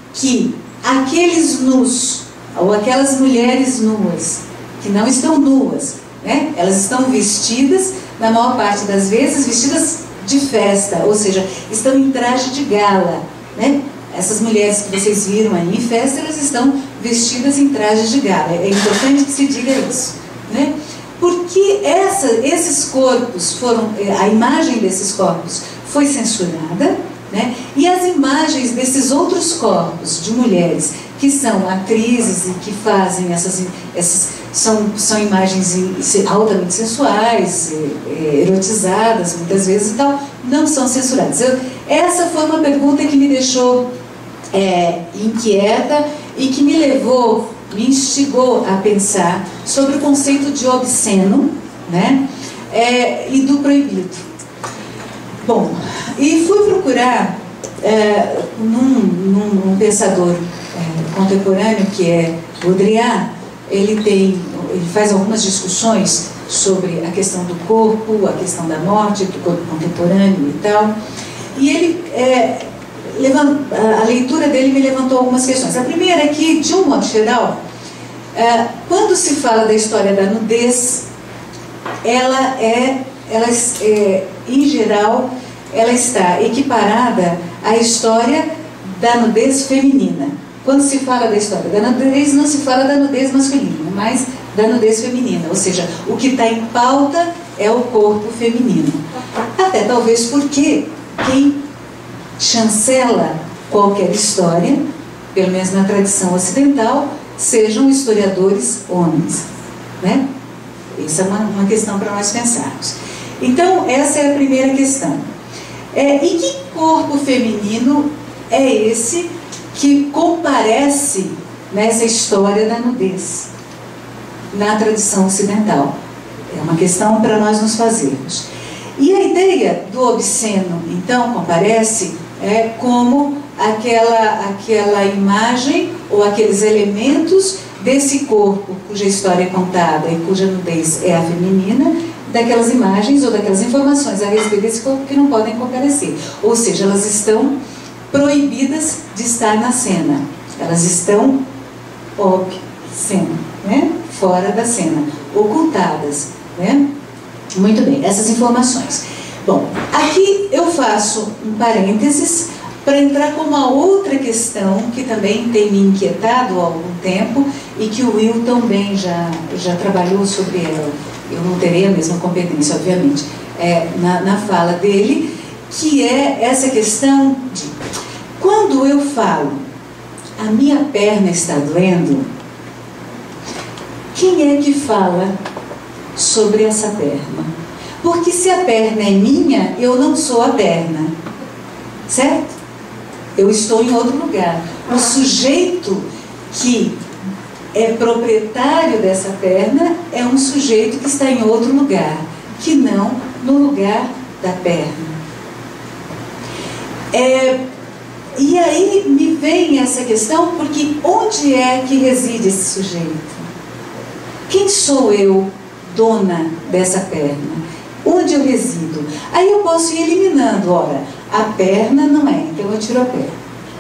aqueles nus, ou aquelas mulheres nuas, que não estão nuas, né, elas estão vestidas, na maior parte das vezes, vestidas de festa, ou seja, estão em traje de gala, né? Essas mulheres que vocês viram aí em festa, elas estão vestidas em trajes de gala. É importante que se diga isso, né? Porque esses corpos foram, a imagem desses corpos foi censurada, né? E as imagens desses outros corpos de mulheres que são atrizes e que fazem são imagens altamente sensuais, erotizadas muitas vezes e tal, não são censuradas. Essa foi uma pergunta que me deixou inquieta e que me instigou a pensar sobre o conceito de obsceno, né, e do proibido. Bom, e fui procurar num pensador contemporâneo, que é Baudrillard. Ele faz algumas discussões sobre a questão do corpo, a questão da morte, do corpo contemporâneo e tal. E ele, a leitura dele me levantou algumas questões. A primeira é que, de um modo geral, quando se fala da história da nudez, em geral, ela está equiparada à história da nudez feminina. Quando se fala da história da nudez, não se fala da nudez masculina, mas da nudez feminina. Ou seja, o que está em pauta é o corpo feminino. Até talvez porque quem chancela qualquer história, pelo menos na tradição ocidental, sejam historiadores homens, né? Isso é uma questão para nós pensarmos. Então, essa é a primeira questão. E que corpo feminino é esse que comparece nessa história da nudez na tradição ocidental? É uma questão para nós nos fazermos. E a ideia do obsceno, então, comparece como aquela imagem ou aqueles elementos desse corpo cuja história é contada e cuja nudez é a feminina, daquelas imagens ou daquelas informações a respeito desse corpo que não podem comparecer. Ou seja, elas estão proibidas de estar na cena. Elas estão né? Fora da cena, ocultadas, né? Muito bem, essas informações. Bom, aqui eu faço um parênteses para entrar com uma outra questão que também tem me inquietado há algum tempo e que o Will também já trabalhou sobre ela. Eu não terei a mesma competência, obviamente, na fala dele, que é essa questão de, quando eu falo, a minha perna está doendo, quem é que fala sobre essa perna? Porque se a perna é minha, eu não sou a perna, certo? Eu estou em outro lugar. O sujeito que é proprietário dessa perna é um sujeito que está em outro lugar, que não no lugar da perna. E aí me vem essa questão, porque onde é que reside esse sujeito? Quem sou eu, dona dessa perna? Onde eu resido? Aí eu posso ir eliminando. Ora, a perna não é, então eu tiro a perna,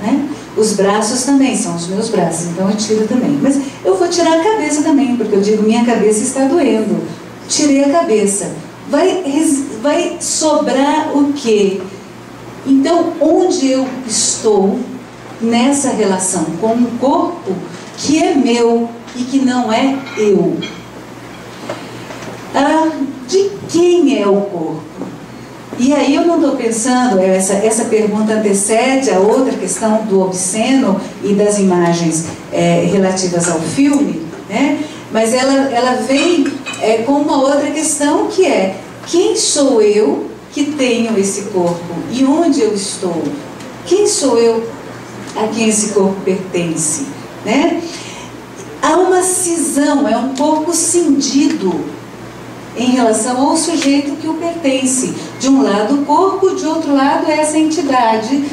né? Os braços também são os meus braços, então eu tiro também. Mas eu vou tirar a cabeça também, porque eu digo, minha cabeça está doendo. Tirei a cabeça. Vai sobrar o quê? Então, onde eu estou nessa relação com um corpo que é meu e que não é eu? De quem é o corpo? E aí eu não estou pensando, essa pergunta antecede a outra questão do obsceno e das imagens relativas ao filme, né? Mas ela vem com uma outra questão, que é: quem sou eu que tenho esse corpo? E onde eu estou? Quem sou eu a quem esse corpo pertence? Né? Há uma cisão, é um corpo cindido em relação ao sujeito que o pertence, De um lado o corpo, de outro lado essa entidade,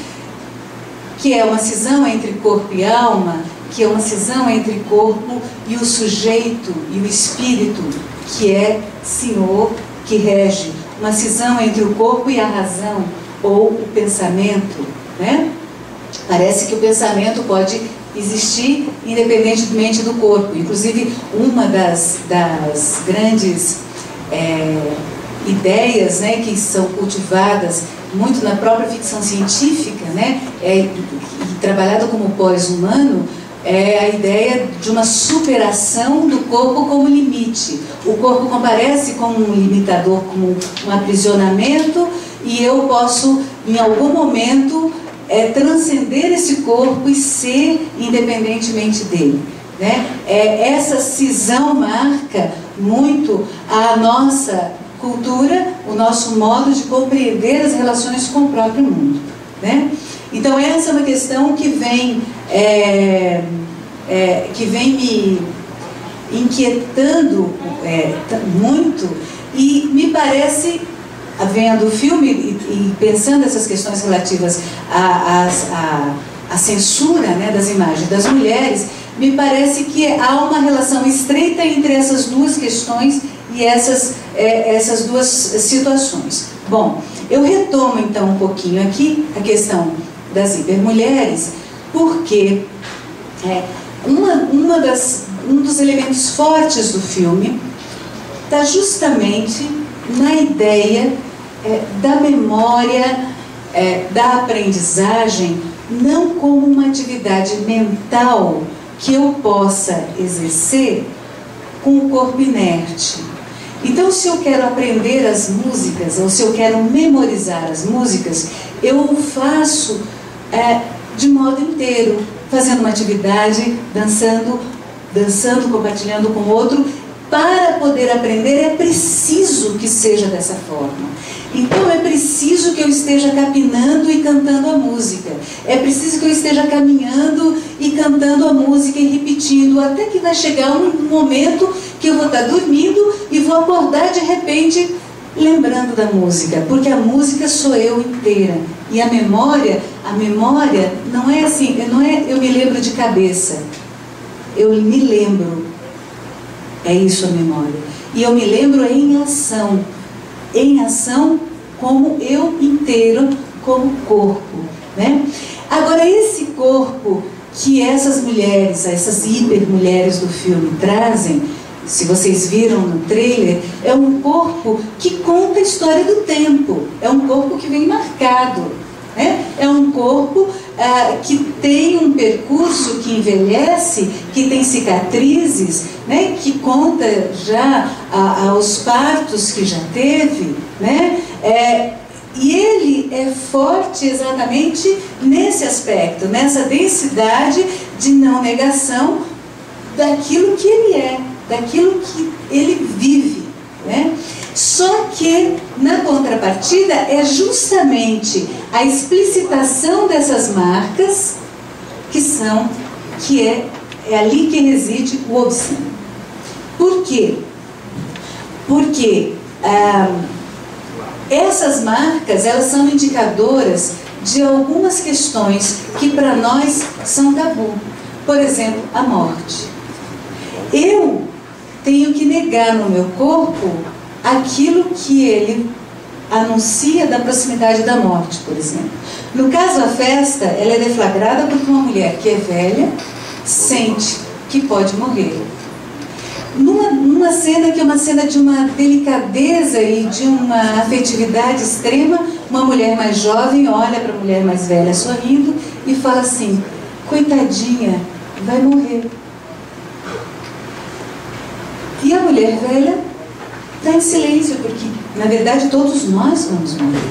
que é uma cisão entre corpo e alma, que é uma cisão entre corpo e o sujeito e o espírito, que é Senhor, que rege. Uma cisão entre o corpo e a razão, ou o pensamento, né? Parece que o pensamento pode existir independentemente do corpo. Inclusive, uma das grandes ideias, né, que são cultivadas muito na própria ficção científica, né, e trabalhada como pós-humano, é a ideia de uma superação do corpo como limite. O corpo comparece como um limitador, como um aprisionamento, e eu posso, em algum momento, transcender esse corpo e ser independentemente dele, né? Essa cisão marca muito a nossa cultura, o nosso modo de compreender as relações com o próprio mundo, né? Então essa é uma questão que vem me inquietando muito, e me parece, vendo o filme e pensando essas questões relativas à censura, né, das imagens das mulheres, me parece que há uma relação estreita entre essas duas questões e essas duas situações. Bom, eu retomo então um pouquinho aqui a questão das hipermulheres, porque um dos elementos fortes do filme está justamente na ideia da memória, da aprendizagem, não como uma atividade mental que eu possa exercer com o corpo inerte. Então, se eu quero aprender as músicas, ou se eu quero memorizar as músicas, eu o faço de modo inteiro, fazendo uma atividade, dançando, compartilhando com o outro. Para poder aprender é preciso que seja dessa forma. Então é preciso que eu esteja capinando e cantando a música. É preciso que eu esteja caminhando e cantando a música e repetindo, até que vai chegar um momento que eu vou estar dormindo e vou acordar de repente lembrando da música, porque a música sou eu inteira. E a memória não é assim, não é eu me lembro de cabeça, eu me lembro. É isso a memória. E eu me lembro em ação como eu inteiro, como corpo, né? Agora, esse corpo que essas mulheres, essas hipermulheres do filme trazem, se vocês viram no trailer, é um corpo que conta a história do tempo, é um corpo que vem marcado, né? É um corpo que tem um percurso que envelhece, que tem cicatrizes, né? Que conta já aos partos que já teve, né? E ele é forte exatamente nesse aspecto, nessa densidade de não negação daquilo que ele é, daquilo que ele vive, né? Só que, na contrapartida, é justamente a explicitação dessas marcas que é ali que reside o obsceno. Por quê? Porque essas marcas, elas são indicadoras de algumas questões que para nós são tabu. Por exemplo, a morte. Eu tenho que negar no meu corpo aquilo que ele anuncia da proximidade da morte, por exemplo. No caso, a festa, ela é deflagrada porque uma mulher que é velha sente que pode morrer. Numa cena que é uma cena de uma delicadeza e de uma afetividade extrema, uma mulher mais jovem olha para a mulher mais velha sorrindo e fala assim: coitadinha, vai morrer. E a mulher velha está em silêncio, porque na verdade todos nós vamos morrer,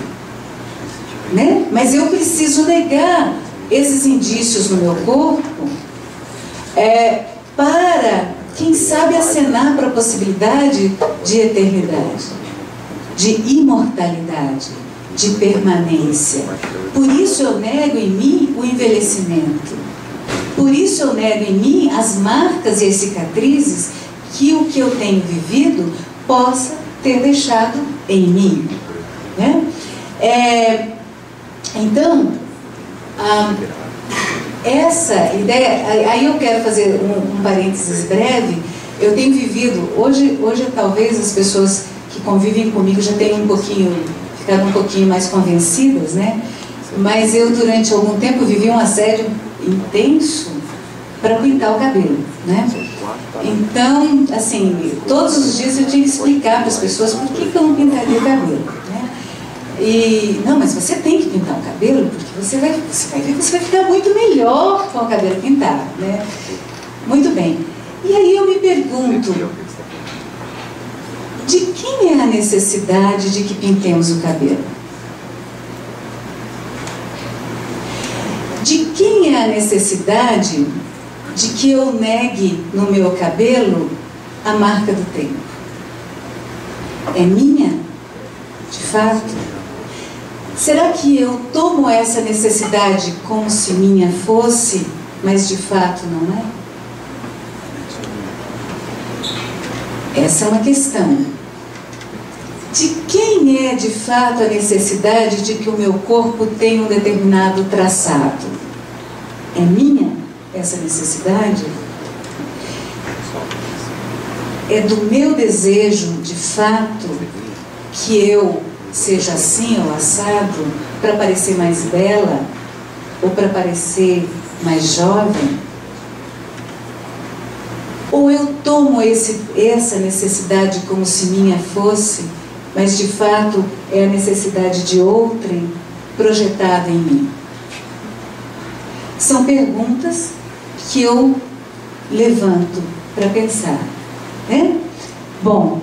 né? Mas eu preciso negar esses indícios no meu corpo para, quem sabe, acenar para a possibilidade de eternidade, de imortalidade, de permanência. Por isso eu nego em mim o envelhecimento. Por isso eu nego em mim as marcas e as cicatrizes que o que eu tenho vivido possa ter deixado em mim. né? Então, essa ideia, aí eu quero fazer um parênteses breve. Eu tenho vivido, hoje talvez as pessoas que convivem comigo já tenham ficado um pouquinho mais convencidas, né? Mas eu durante algum tempo vivi um assédio intenso para pintar o cabelo, né? Então, assim, todos os dias eu tinha que explicar para as pessoas por que eu não pintaria o cabelo, né? E, não, mas você tem que pintar o cabelo porque você vai ficar muito melhor com o cabelo pintado, né? Muito bem. E aí eu me pergunto, de quem é a necessidade de que pintemos o cabelo? De quem é a necessidade de que eu negue no meu cabelo a marca do tempo? É minha? De fato? Será que eu tomo essa necessidade como se minha fosse, mas de fato não é? Essa é uma questão. De quem é de fato a necessidade de que o meu corpo tenha um determinado traçado? É minha essa necessidade? É do meu desejo, de fato, que eu seja assim ou assado para parecer mais bela ou para parecer mais jovem? Ou eu tomo essa necessidade como se minha fosse, mas de fato é a necessidade de outrem projetada em mim? São perguntas que eu levanto para pensar, né? Bom,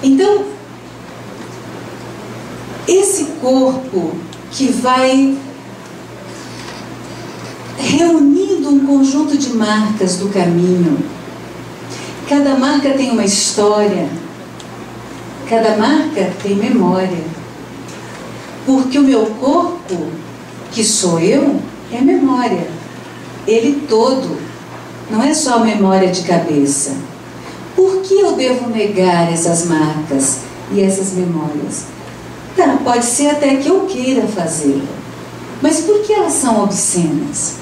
então, esse corpo que vai reunindo um conjunto de marcas do caminho, cada marca tem uma história, cada marca tem memória, porque o meu corpo, que sou eu, é memória, ele todo, não é só memória de cabeça. Por que eu devo negar essas marcas e essas memórias? Tá, pode ser até que eu queira fazê-lo, mas por que elas são obscenas?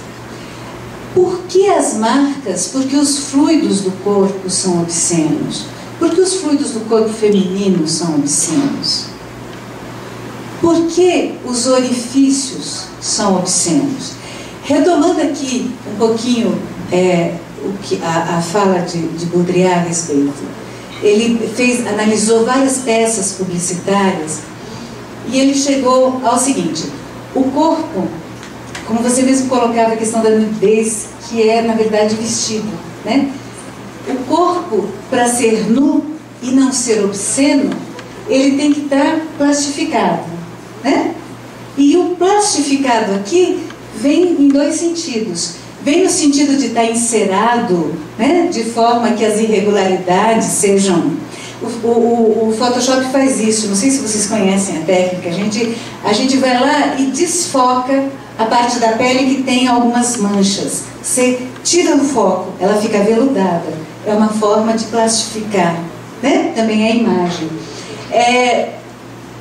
Por que as marcas? Porque os fluidos do corpo são obscenos. Por que os fluidos do corpo feminino são obscenos? Por que os orifícios são obscenos? Retomando aqui um pouquinho a fala de Baudrillard a respeito. Ele analisou várias peças publicitárias e ele chegou ao seguinte: o corpo, como você mesmo colocava a questão da nudez, que é na verdade vestido, né? O corpo, para ser nu e não ser obsceno, ele tem que estar plastificado, né? E o plastificado aqui vem em dois sentidos. Vem no sentido de estar encerado, né? De forma que as irregularidades sejam... O Photoshop faz isso, não sei se vocês conhecem a técnica. A gente vai lá e desfoca a parte da pele que tem algumas manchas. Você tira o foco, ela fica aveludada. É uma forma de plastificar, né? Também é a imagem.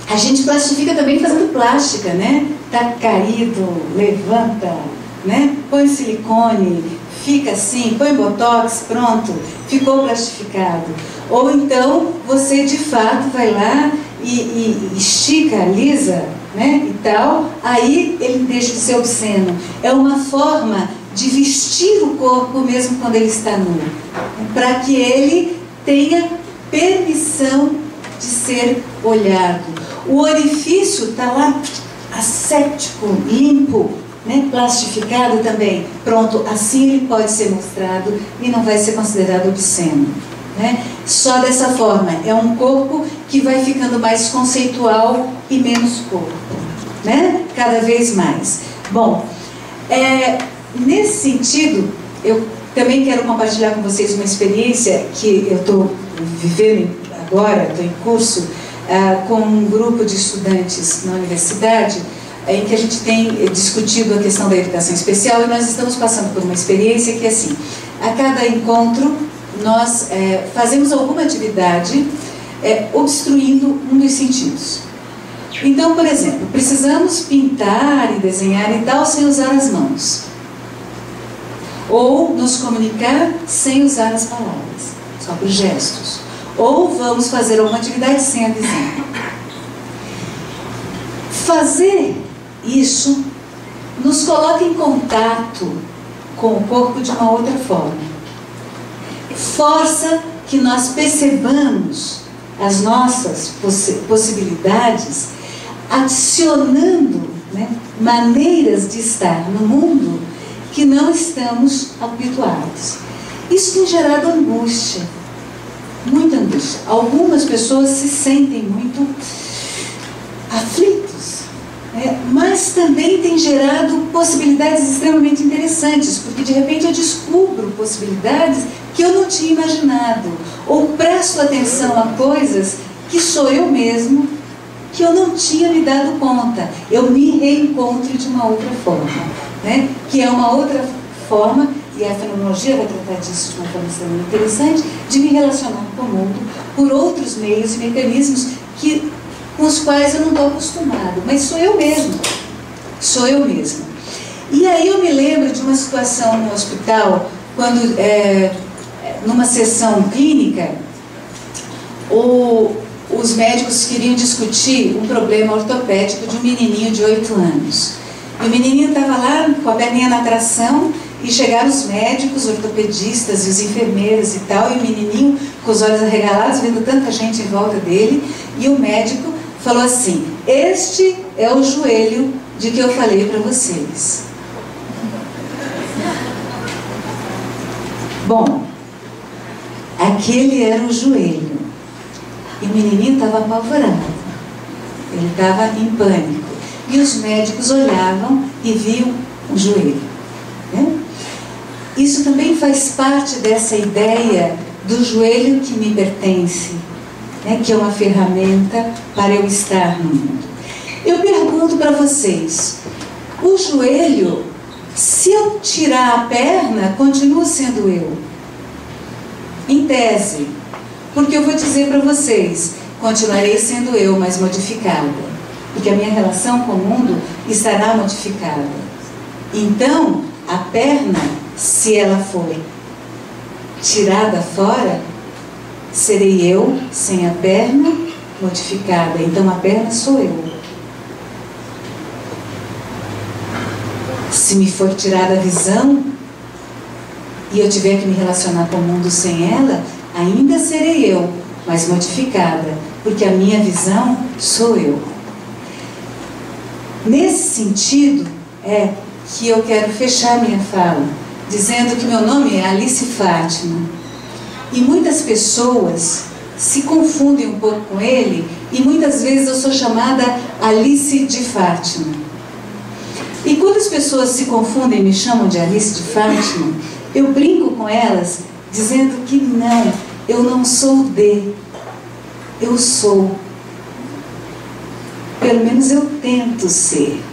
A gente plastifica também fazendo plástica, né? Tá caído, levanta, né? Põe silicone, fica assim, põe botox, pronto, ficou plastificado. Ou então você de fato vai lá e estica, alisa, né? E tal, aí ele deixa de ser obsceno. É uma forma de vestir o corpo mesmo quando ele está nu, para que ele tenha permissão de ser olhado. O orifício está lá asséptico, limpo, né? Plastificado também. Pronto, assim ele pode ser mostrado e não vai ser considerado obsceno, né? Só dessa forma. É um corpo que vai ficando mais conceitual e menos corpo, né? Cada vez mais. Bom, nesse sentido, eu também quero compartilhar com vocês uma experiência que eu estou vivendo agora, estou em curso, com um grupo de estudantes na universidade, em que a gente tem discutido a questão da educação especial, e nós estamos passando por uma experiência que, assim, a cada encontro, nós fazemos alguma atividade obstruindo um dos sentidos. Então, por exemplo, precisamos pintar e desenhar e tal sem usar as mãos. Ou nos comunicar sem usar as palavras, só por gestos. Ou vamos fazer alguma atividade sem a visão. Fazer isso nos coloca em contato com o corpo de uma outra forma. Força que nós percebamos as nossas possibilidades, adicionando, né, maneiras de estar no mundo que não estamos habituados. Isso tem gerado angústia, muita angústia. Algumas pessoas se sentem muito aflitos, né? Mas também tem gerado possibilidades extremamente interessantes, porque de repente eu descubro possibilidades que eu não tinha imaginado, ou presto atenção a coisas que sou eu mesmo, que eu não tinha me dado conta. Eu me reencontro de uma outra forma, né? Que é uma outra forma, e a fenomenologia vai tratar disso de uma forma extremamente interessante, de me relacionar com o mundo por outros meios e mecanismos com os quais eu não estou acostumado, mas sou eu mesmo. Sou eu mesma. E aí eu me lembro de uma situação no hospital, quando, numa sessão clínica, os médicos queriam discutir um problema ortopédico de um menininho de 8 anos. E o menininho estava lá com a perninha na tração, e chegaram os médicos, ortopedistas e os enfermeiros e tal, e o menininho com os olhos arregalados, vendo tanta gente em volta dele, e o médico falou assim: este é o joelho de que eu falei para vocês. Bom, aquele era o joelho. E o menininho estava apavorado. Ele estava em pânico. E os médicos olhavam e viam o joelho, né? Isso também faz parte dessa ideia do joelho que me pertence, né? Que é uma ferramenta para eu estar no mundo. Eu pergunto para vocês, o joelho, se eu tirar a perna, continua sendo eu? Em tese. Porque eu vou dizer para vocês, continuarei sendo eu, mas modificada. Porque a minha relação com o mundo estará modificada. Então, a perna, se ela for tirada fora, serei eu sem a perna modificada. Então, a perna sou eu. Se me for tirada a visão e eu tiver que me relacionar com o mundo sem ela, ainda serei eu, mas modificada, porque a minha visão sou eu. Nesse sentido é que eu quero fechar minha fala, dizendo que meu nome é Alice Fátima. E muitas pessoas se confundem um pouco com ele, e muitas vezes eu sou chamada Alice de Fátima. E quando as pessoas se confundem e me chamam de Alice de Fátima, eu brinco com elas, dizendo que não, eu não sou de, eu sou. Pelo menos eu tento ser.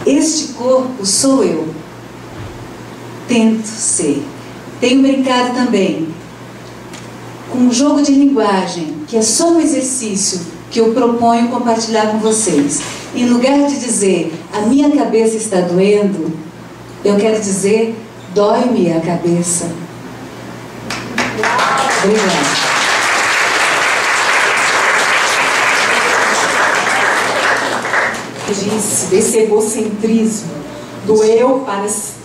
Este corpo sou eu. Tento ser. Tenho brincado também com um jogo de linguagem, que é só um exercício que eu proponho compartilhar com vocês. Em lugar de dizer, a minha cabeça está doendo, eu quero dizer, dói-me a cabeça. Obrigada. Desse egocentrismo do eu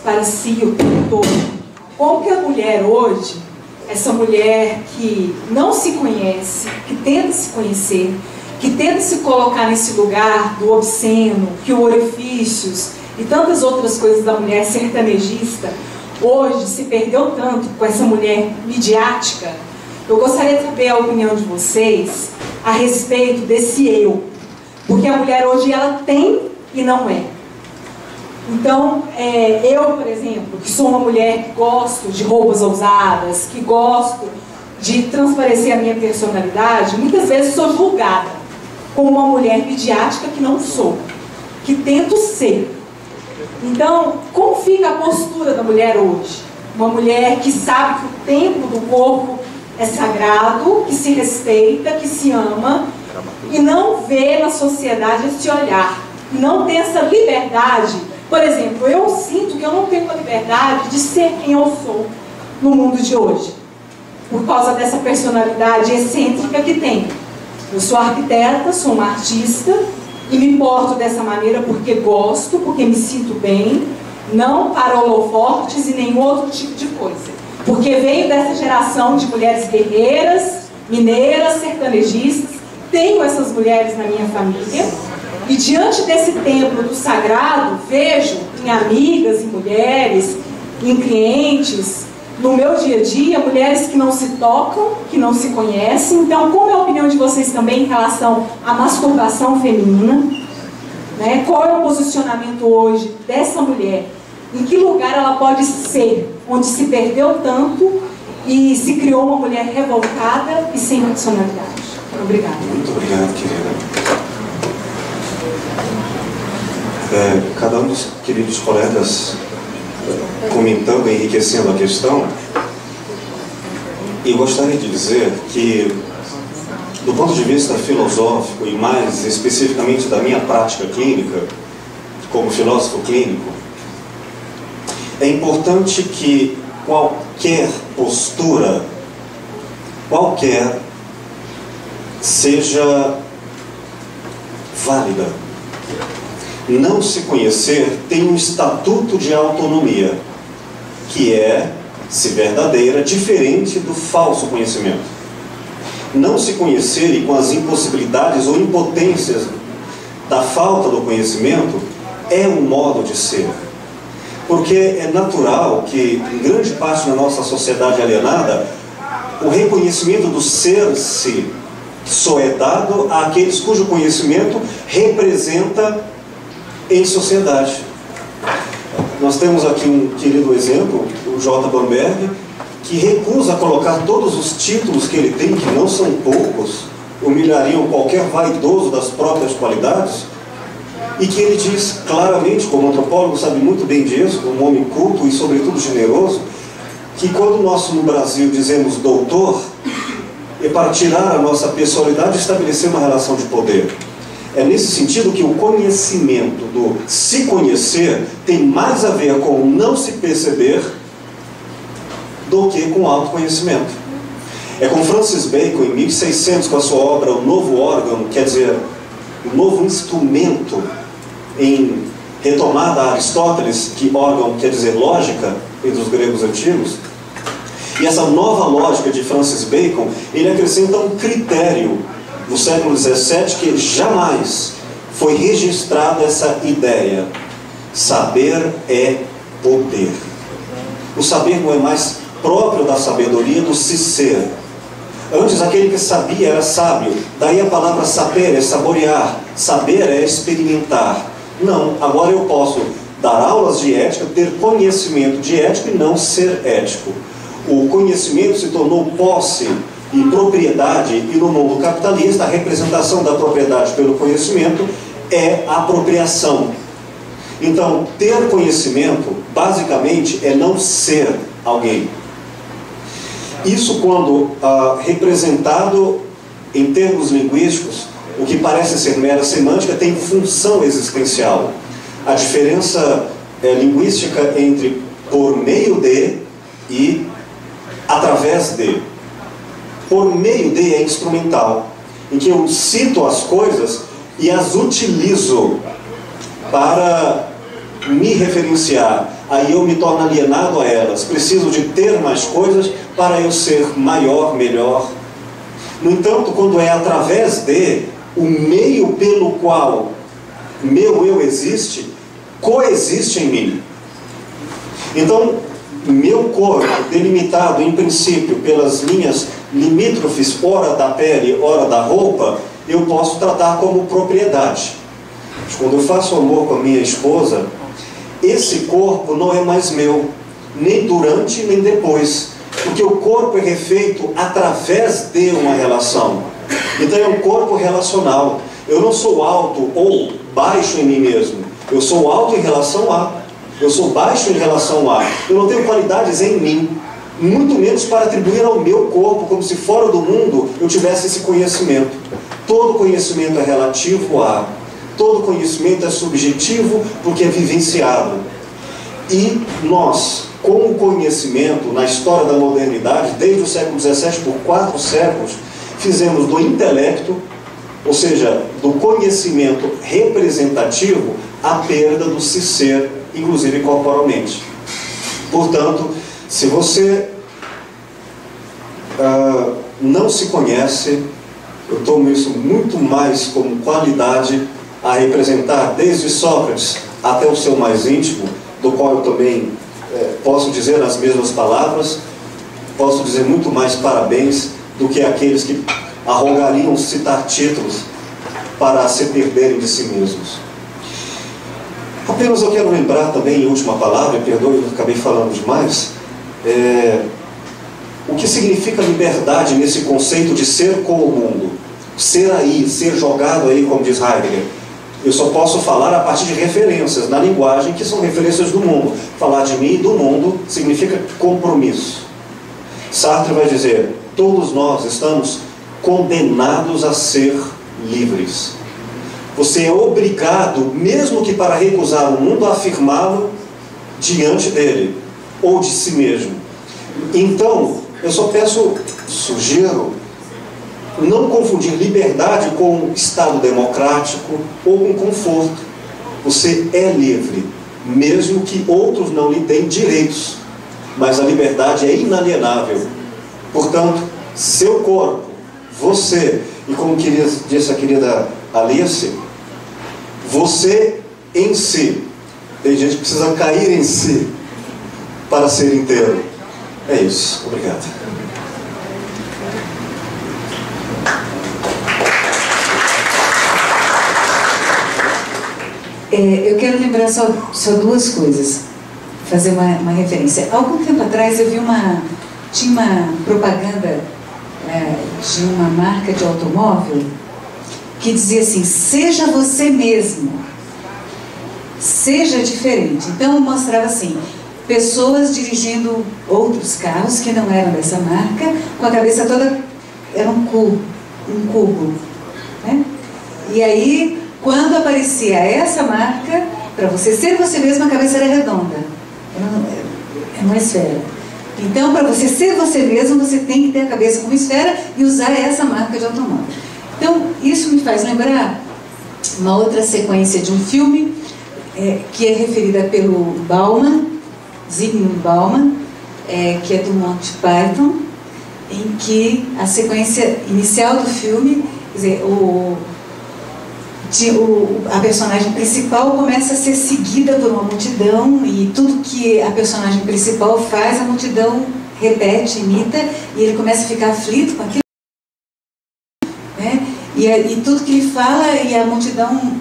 para si o tempo todo. Como que a mulher hoje, essa mulher que não se conhece, que tenta se conhecer, que tenta se colocar nesse lugar do obsceno, que o orifícios e tantas outras coisas da mulher sertanejista, hoje se perdeu tanto com essa mulher midiática. Eu gostaria de saber a opinião de vocês a respeito desse eu. Porque a mulher hoje ela tem e não é. Então, eu, por exemplo, que sou uma mulher que gosto de roupas ousadas, que gosto de transparecer a minha personalidade, muitas vezes sou julgada como uma mulher midiática que não sou, que tento ser. Então, como fica a postura da mulher hoje? Uma mulher que sabe que o tempo do corpo é sagrado, que se respeita, que se ama, e não vê na sociedade esse olhar, não tem essa liberdade. Por exemplo, eu sinto que eu não tenho a liberdade de ser quem eu sou no mundo de hoje, por causa dessa personalidade excêntrica que tem. Eu sou arquiteta, sou uma artista, e me porto dessa maneira porque gosto, porque me sinto bem, não para holofortes e nenhum outro tipo de coisa. Porque venho dessa geração de mulheres guerreiras, mineiras, sertanejistas, tenho essas mulheres na minha família, e diante desse templo do sagrado, vejo em amigas e mulheres, em clientes, no meu dia a dia, mulheres que não se tocam, que não se conhecem. Então, qual é a opinião de vocês também em relação à masturbação feminina? Né? Qual é o posicionamento hoje dessa mulher? Em que lugar ela pode ser, onde se perdeu tanto e se criou uma mulher revoltada e sem personalidade? Obrigada. Muito obrigado, querida. Cada um dos queridos colegas comentando, enriquecendo a questão, e gostaria de dizer que, do ponto de vista filosófico, e mais especificamente da minha prática clínica, como filósofo clínico, é importante que qualquer postura, qualquer, seja válida. Não se conhecer tem um estatuto de autonomia, que é, se verdadeira, diferente do falso conhecimento. Não se conhecer, e com as impossibilidades ou impotências da falta do conhecimento, é um modo de ser. Porque é natural que, em grande parte da nossa sociedade alienada, o reconhecimento do ser-se só é dado àqueles cujo conhecimento representa em sociedade. Nós temos aqui um querido exemplo, o J. Bamberg, que recusa colocar todos os títulos que ele tem, que não são poucos, humilhariam qualquer vaidoso das próprias qualidades, e que ele diz claramente, como antropólogo sabe muito bem disso, como um homem culto e sobretudo generoso, que quando nós no Brasil dizemos doutor, é para tirar a nossa pessoalidade e estabelecer uma relação de poder. É nesse sentido que o conhecimento do se conhecer tem mais a ver com não se perceber do que com autoconhecimento. É com Francis Bacon, em 1600, com a sua obra O Novo Órgão, quer dizer, o novo instrumento, em retomada a Aristóteles, que órgão quer dizer lógica, entre os gregos antigos. E essa nova lógica de Francis Bacon, ele acrescenta um critério do século XVII que jamais foi registrada essa ideia: saber é poder. O saber não é mais próprio da sabedoria do se ser. Antes aquele que sabia era sábio, daí a palavra saber é saborear, saber é experimentar. Não, agora eu posso dar aulas de ética, ter conhecimento de ética e não ser ético. O conhecimento se tornou posse e propriedade, e no mundo capitalista a representação da propriedade pelo conhecimento é apropriação. Então, ter conhecimento, basicamente, é não ser alguém. Isso quando representado em termos linguísticos, o que parece ser mera semântica tem função existencial. A diferença linguística entre por meio de e através de. Por meio de é instrumental, em que eu cito as coisas e as utilizo para me referenciar. Aí eu me torno alienado a elas. Preciso de ter mais coisas para eu ser maior, melhor. No entanto, quando é através de, o meio pelo qual meu eu existe, coexiste em mim. Então, meu corpo, delimitado em princípio pelas linhas limítrofes, ora da pele, ora da roupa, eu posso tratar como propriedade. Mas quando eu faço amor com a minha esposa, esse corpo não é mais meu, nem durante nem depois, porque o corpo é refeito através de uma relação. Então é um corpo relacional. Eu não sou alto ou baixo em mim mesmo, eu sou alto em relação a, eu sou baixo em relação a, eu não tenho qualidades em mim, muito menos para atribuir ao meu corpo, como se fora do mundo eu tivesse esse conhecimento. Todo conhecimento é relativo a, todo conhecimento é subjetivo porque é vivenciado. E nós, com o conhecimento na história da modernidade, desde o século XVII, por 4 séculos, fizemos do intelecto, ou seja, do conhecimento representativo, a perda do se ser, inclusive corporalmente. Portanto, se você não se conhece, eu tomo isso muito mais como qualidade a representar, desde Sócrates até o seu mais íntimo, do qual eu também posso dizer nas mesmas palavras, posso dizer muito mais parabéns do que aqueles que arrogariam citar títulos para se perderem de si mesmos. Apenas eu quero lembrar também, em última palavra, perdoe, eu acabei falando demais, o que significa liberdade nesse conceito de ser com o mundo. Ser aí, ser jogado aí, como diz Heidegger. Eu só posso falar a partir de referências na linguagem que são referências do mundo. Falar de mim e do mundo significa compromisso. Sartre vai dizer, todos nós estamos condenados a ser livres. Você é obrigado, mesmo que para recusar o mundo, a afirmá-lo diante dele, ou de si mesmo. Então, eu só sugiro, não confundir liberdade com Estado democrático ou com conforto. Você é livre, mesmo que outros não lhe deem direitos, mas a liberdade é inalienável. Portanto, seu corpo, você, e como disse a querida Alice, você em si. Tem gente que precisa cair em si para ser inteiro. É isso. Obrigado. Eu quero lembrar só 2 coisas, fazer uma referência. Há algum tempo atrás eu vi tinha uma propaganda de uma marca de automóvel que dizia assim, seja você mesmo, seja diferente. Então mostrava assim, pessoas dirigindo outros carros que não eram dessa marca, com a cabeça toda, era um cubo, né? E aí, quando aparecia essa marca, para você ser você mesmo, a cabeça era redonda, era uma esfera. Então, para você ser você mesmo, você tem que ter a cabeça como esfera e usar essa marca de automóvel. Então, isso me faz lembrar uma outra sequência de um filme que é referida pelo Bauman, Zygmunt Bauman, que é do Monty Python, em que a sequência inicial do filme, quer dizer, a personagem principal começa a ser seguida por uma multidão e tudo que a personagem principal faz, a multidão repete, imita, e ele começa a ficar aflito com aquilo, né? E tudo que ele fala, e a multidão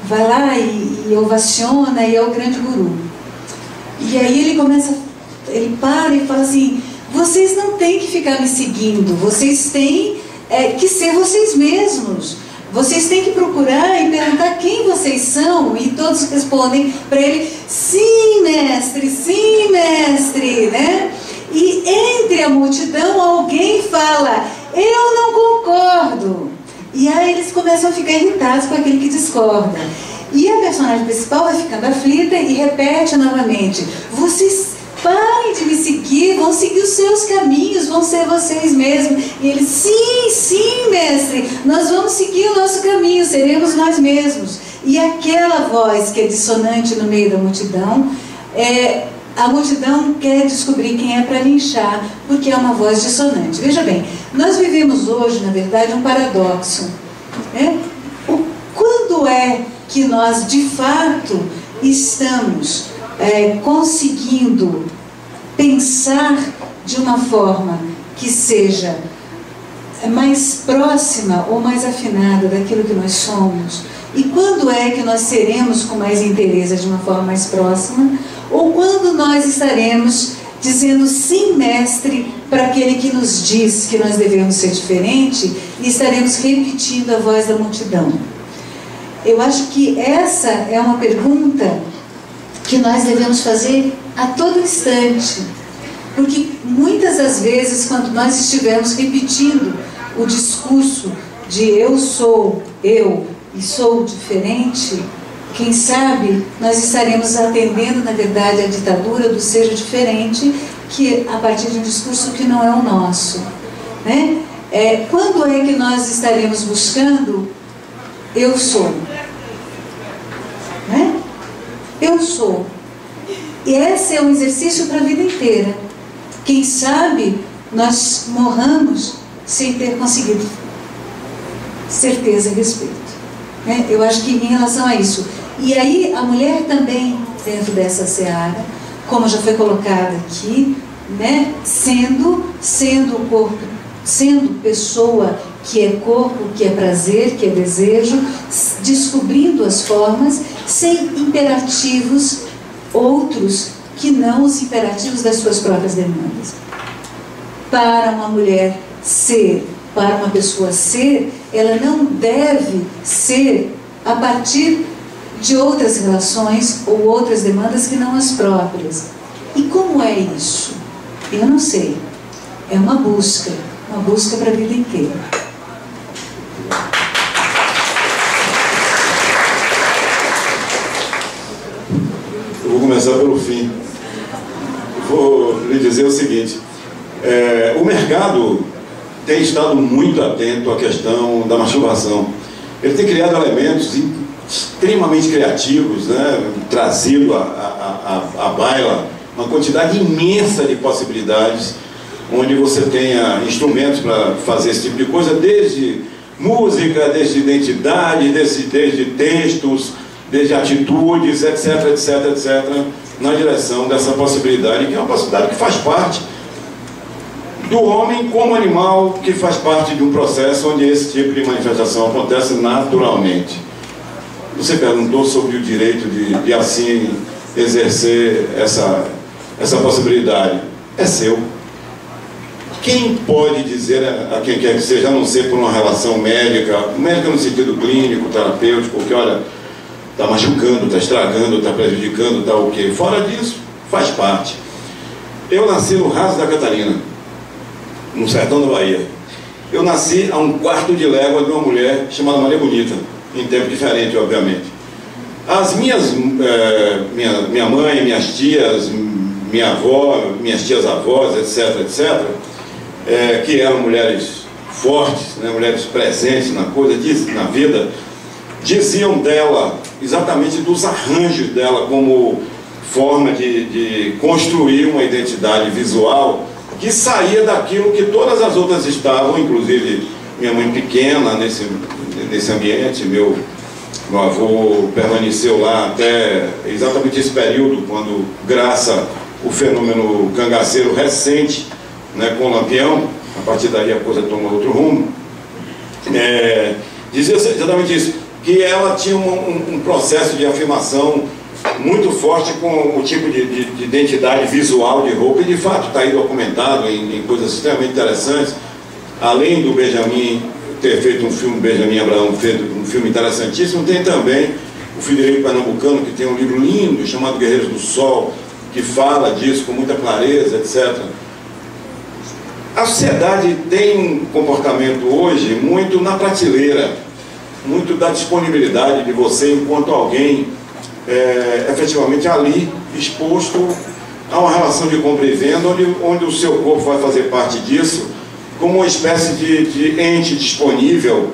vai lá e ovaciona, e é o grande guru. E aí ele para e fala assim, vocês não têm que ficar me seguindo, vocês têm que ser vocês mesmos. Vocês têm que procurar e perguntar quem vocês são, e todos respondem para ele, sim, mestre, né? E entre a multidão alguém fala, eu não concordo. E aí eles começam a ficar irritados com aquele que discorda. E a personagem principal vai ficando aflita e repete novamente, vocês parem de me seguir, vão seguir os seus caminhos, vão ser vocês mesmos. E ele, sim, mestre, nós vamos seguir o nosso caminho, seremos nós mesmos. E aquela voz que é dissonante no meio da multidão, a multidão quer descobrir quem é para linchar, porque é uma voz dissonante. Veja bem, nós vivemos hoje, na verdade, um paradoxo, né? Quando é que nós, de fato, estamos conseguindo pensar de uma forma que seja mais próxima ou mais afinada daquilo que nós somos? E quando é que nós seremos com mais interesse de uma forma mais próxima? Ou quando nós estaremos dizendo sim, mestre, para aquele que nos diz que nós devemos ser diferente, e estaremos repetindo a voz da multidão? Eu acho que essa é uma pergunta que nós devemos fazer a todo instante. Porque muitas das vezes, quando nós estivermos repetindo o discurso de eu sou eu e sou diferente, quem sabe nós estaremos atendendo, na verdade, a ditadura do seja diferente, que a partir de um discurso que não é o nosso, né? Quando é que nós estaremos buscando eu sou, né? Eu sou. E esse é um exercício para a vida inteira. Quem sabe nós morramos sem ter conseguido certeza a respeito, né? Eu acho que em relação a isso. E aí a mulher também, dentro dessa seara, como já foi colocado aqui, né? Sendo o corpo, sendo pessoa que é corpo, que é prazer, que é desejo, descobrindo as formas, sem imperativos outros que não os imperativos das suas próprias demandas. Para uma mulher ser, para uma pessoa ser, ela não deve ser a partir de outras relações ou outras demandas que não as próprias. E como é isso? Eu não sei. É uma busca para a vida inteira. Eu vou começar pelo fim. Vou lhe dizer o seguinte: o mercado tem estado muito atento à questão da masturbação. Ele tem criado elementos extremamente criativos, né? Trazido à baila uma quantidade imensa de possibilidades, onde você tenha instrumentos para fazer esse tipo de coisa, desde música, desde identidade, desde textos, desde atitudes, etc, etc, etc, na direção dessa possibilidade, que é uma possibilidade que faz parte do homem como animal, que faz parte de um processo onde esse tipo de manifestação acontece naturalmente. Você perguntou sobre o direito de assim exercer essa possibilidade. É seu. Quem pode dizer a quem quer que seja, a não ser por uma relação médica no sentido clínico, terapêutico, que olha, está machucando, está estragando, está prejudicando, está o quê? Fora disso, faz parte. Eu nasci no Raso da Catarina, no sertão da Bahia. Eu nasci a um quarto de légua de uma mulher chamada Maria Bonita, em tempo diferente, obviamente. As minha mãe, minhas tias, minha avó, minhas tias-avós, etc, etc, que eram mulheres fortes, né, mulheres presentes na coisa, na vida, diziam dela, exatamente dos arranjos dela, como forma de construir uma identidade visual que saía daquilo que todas as outras estavam, inclusive minha mãe pequena nesse ambiente, meu avô permaneceu lá até exatamente esse período, quando graça o fenômeno cangaceiro recente, né, com o Lampião, a partir daí a coisa tomou outro rumo, dizia exatamente isso, que ela tinha um processo de afirmação muito forte com o tipo de identidade visual de roupa, e de fato está aí documentado em coisas extremamente interessantes. Além do Benjamin ter feito um filme, Benjamin Abraão feito um filme interessantíssimo, tem também o Frederico Pernambucano, que tem um livro lindo chamado Guerreiros do Sol, que fala disso com muita clareza, etc. A sociedade tem um comportamento hoje muito na prateleira, muito da disponibilidade de você enquanto alguém efetivamente ali exposto a uma relação de compra e venda, onde o seu corpo vai fazer parte disso, como uma espécie de ente disponível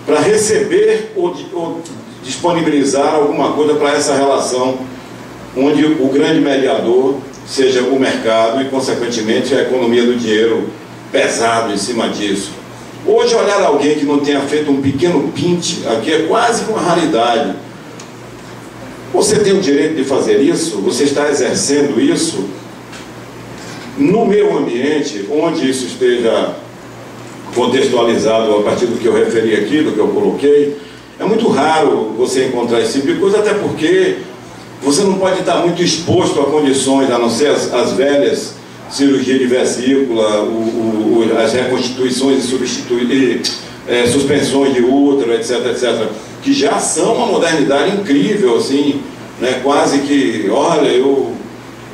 para receber ou disponibilizar alguma coisa para essa relação, onde o grande mediador seja o mercado e, consequentemente, a economia do dinheiro pesado em cima disso. Hoje, olhar alguém que não tenha feito um pequeno pinte aqui é quase uma raridade. Você tem o direito de fazer isso? Você está exercendo isso? No meu ambiente, onde isso esteja contextualizado a partir do que eu referi aqui, do que eu coloquei, é muito raro você encontrar esse tipo de coisa, até porque você não pode estar muito exposto a condições, a não ser as velhas cirurgia de vesícula, as reconstituições e suspensões de útero, etc, etc, que já são uma modernidade incrível, assim, né? Quase que, olha, eu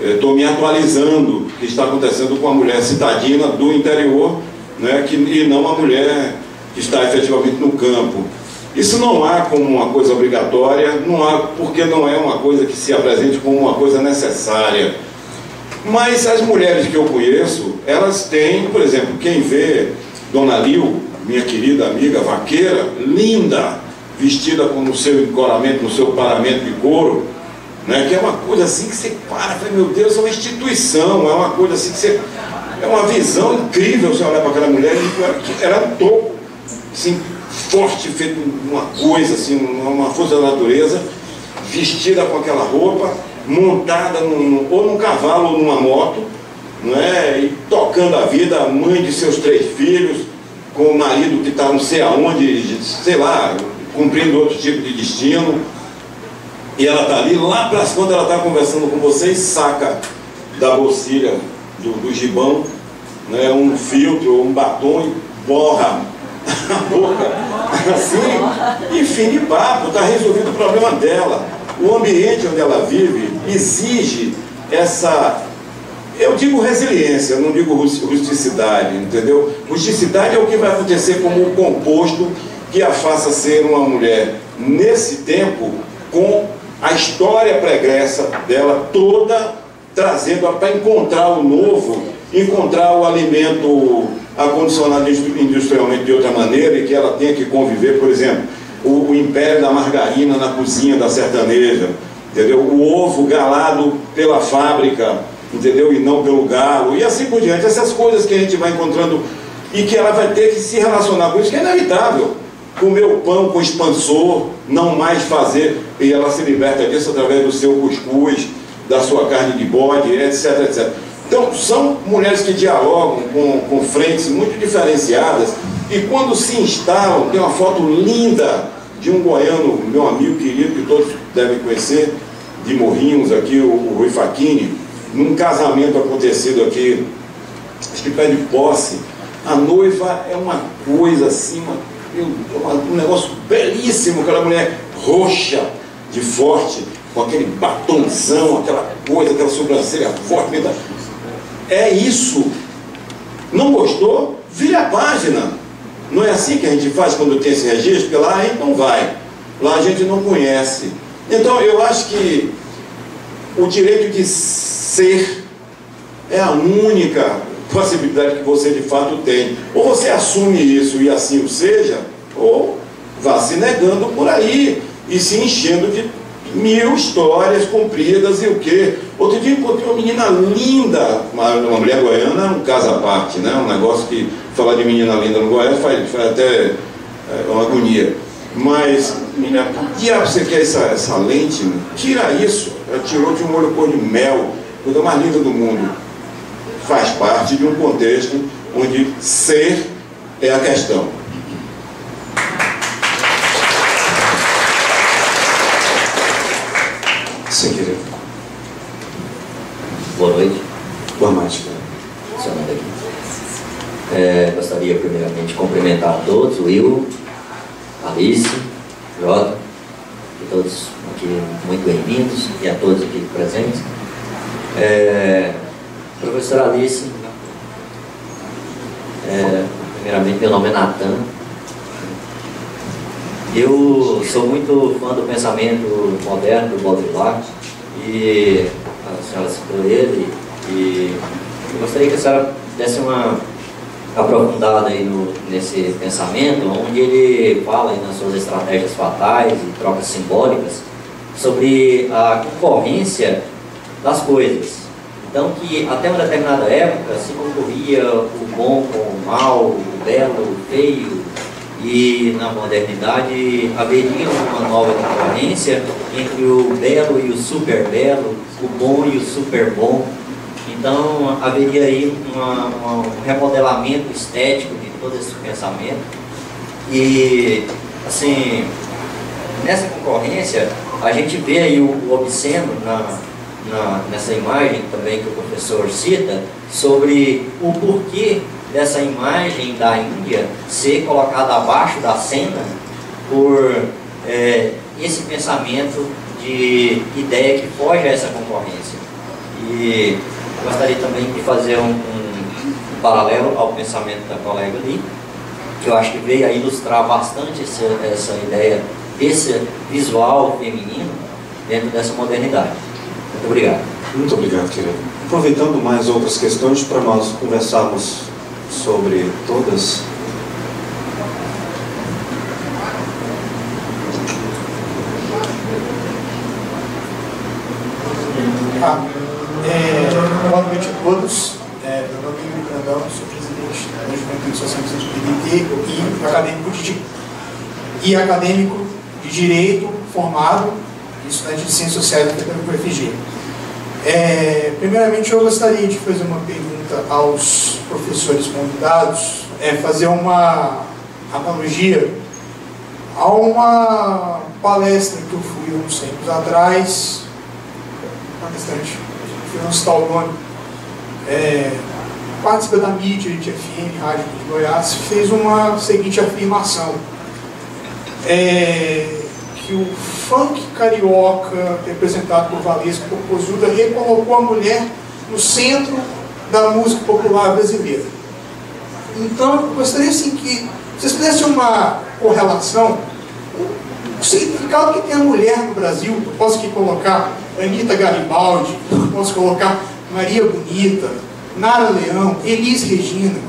estou me atualizando o que está acontecendo com a mulher citadina do interior, né, e não a mulher que está efetivamente no campo. Isso não há como uma coisa obrigatória, não há, porque não é uma coisa que se apresente como uma coisa necessária. Mas as mulheres que eu conheço, elas têm, por exemplo, quem vê Dona Lil, minha querida amiga vaqueira, linda, vestida com o seu encoramento, no seu paramento de couro, né, que é uma coisa assim que você para, fala, meu Deus, é uma instituição, é uma coisa assim que você... É uma visão incrível você olhar para aquela mulher, que era um topo, assim, forte, feito uma coisa, assim, uma força da natureza, vestida com aquela roupa, montada ou num cavalo ou numa moto, não é? E tocando a vida, mãe de seus 3 filhos, com o marido que está não sei aonde, sei lá, cumprindo outro tipo de destino, e ela está ali, lá para quando ela está conversando com vocês, saca da bolsilha do gibão, né, um filtro, um batom e borra a boca, assim, e fim de papo, está resolvido o problema dela. O ambiente onde ela vive exige essa, eu digo resiliência, eu não digo rusticidade, entendeu? Rusticidade é o que vai acontecer como o composto que a faça ser uma mulher, nesse tempo, com a história pregressa dela toda, trazendo para encontrar o novo, encontrar o alimento acondicionado industrialmente de outra maneira, e que ela tenha que conviver, por exemplo, o império da margarina na cozinha da sertaneja, entendeu? O ovo galado pela fábrica, entendeu? E não pelo galo, e assim por diante. Essas coisas que a gente vai encontrando e que ela vai ter que se relacionar com isso, que é inevitável. Comer o pão com expansor, não mais fazer, e ela se liberta disso através do seu cuscuz, da sua carne de bode, etc, etc. Então, são mulheres que dialogam com frentes muito diferenciadas, e quando se instalam, tem uma foto linda de um goiano, meu amigo querido, que todos devem conhecer, de Morrinhos aqui, o Rui Facchini, num casamento acontecido aqui, acho que pé de posse. A noiva é uma coisa assim, um negócio belíssimo, aquela mulher roxa, de forte, com aquele batonzão, aquela coisa, aquela sobrancelha forte. É isso. Não gostou? Vire a página. Não é assim que a gente faz quando tem esse registro? Porque lá a gente não vai. Lá a gente não conhece. Então eu acho que o direito de ser é a única possibilidade que você de fato tem. Ou você assume isso e assim o seja, ou vá se negando por aí e se enchendo de 1000 histórias compridas e o quê? Outro dia encontrei uma menina linda, uma mulher goiana, um caso à parte, né? Um negócio que falar de menina linda no Goiás faz até uma agonia. Mas, menina, por que você quer essa lente? Tira isso. Ela tirou de um olho cor de mel, coisa mais linda do mundo. Faz parte de um contexto onde ser é a questão. Sim, querido. Boa noite. Boa noite. Seu nome aqui. Gostaria primeiramente de cumprimentar a todos, o Will, Alice, Jota, e todos aqui muito bem-vindos, e a todos aqui presentes. Professora Alice, primeiramente meu nome é Natan. Eu sou muito fã do pensamento moderno do Baudrillard, e a senhora citou ele, e eu gostaria que a senhora desse uma aprofundada aí nesse pensamento, onde ele fala aí nas suas estratégias fatais e trocas simbólicas sobre a concorrência das coisas. Então, que até uma determinada época se concorria o bom com o mal, o belo, o feio, e na modernidade haveria uma nova concorrência entre o belo e o super belo, o bom e o super bom. Então haveria aí um remodelamento estético de todo esse pensamento. E assim, nessa concorrência a gente vê aí o obsceno nessa imagem também que o professor cita, sobre o porquê dessa imagem da Índia ser colocada abaixo da cena por esse pensamento de ideia que foge a essa concorrência. E gostaria também de fazer um paralelo ao pensamento da colega ali, que eu acho que veio a ilustrar bastante essa ideia desse visual feminino dentro dessa modernidade. Muito obrigado. Muito obrigado, querido. Aproveitando mais outras questões para nós conversarmos sobre todas. Boa noite a todos. Meu nome é Yuri Brandão, sou presidente da Juventude Socialista de PDT e acadêmico de Direito formado e estudante de Ciências Sociais da UFG. Primeiramente, eu gostaria de fazer uma pergunta aos professores convidados, fazer uma analogia a uma palestra que eu fui uns tempos atrás, palestrante, fui não citar o nome, participa da mídia de FM, Rádio de Goiás, fez uma seguinte afirmação, que o funk carioca, representado por Valesca Popozuda, recolocou a mulher no centro da música popular brasileira. Então, eu gostaria assim, que vocês fizessem uma correlação, o significado que tem a mulher no Brasil. Eu posso aqui colocar Anitta Garibaldi, eu posso colocar Maria Bonita, Nara Leão, Elis Regina.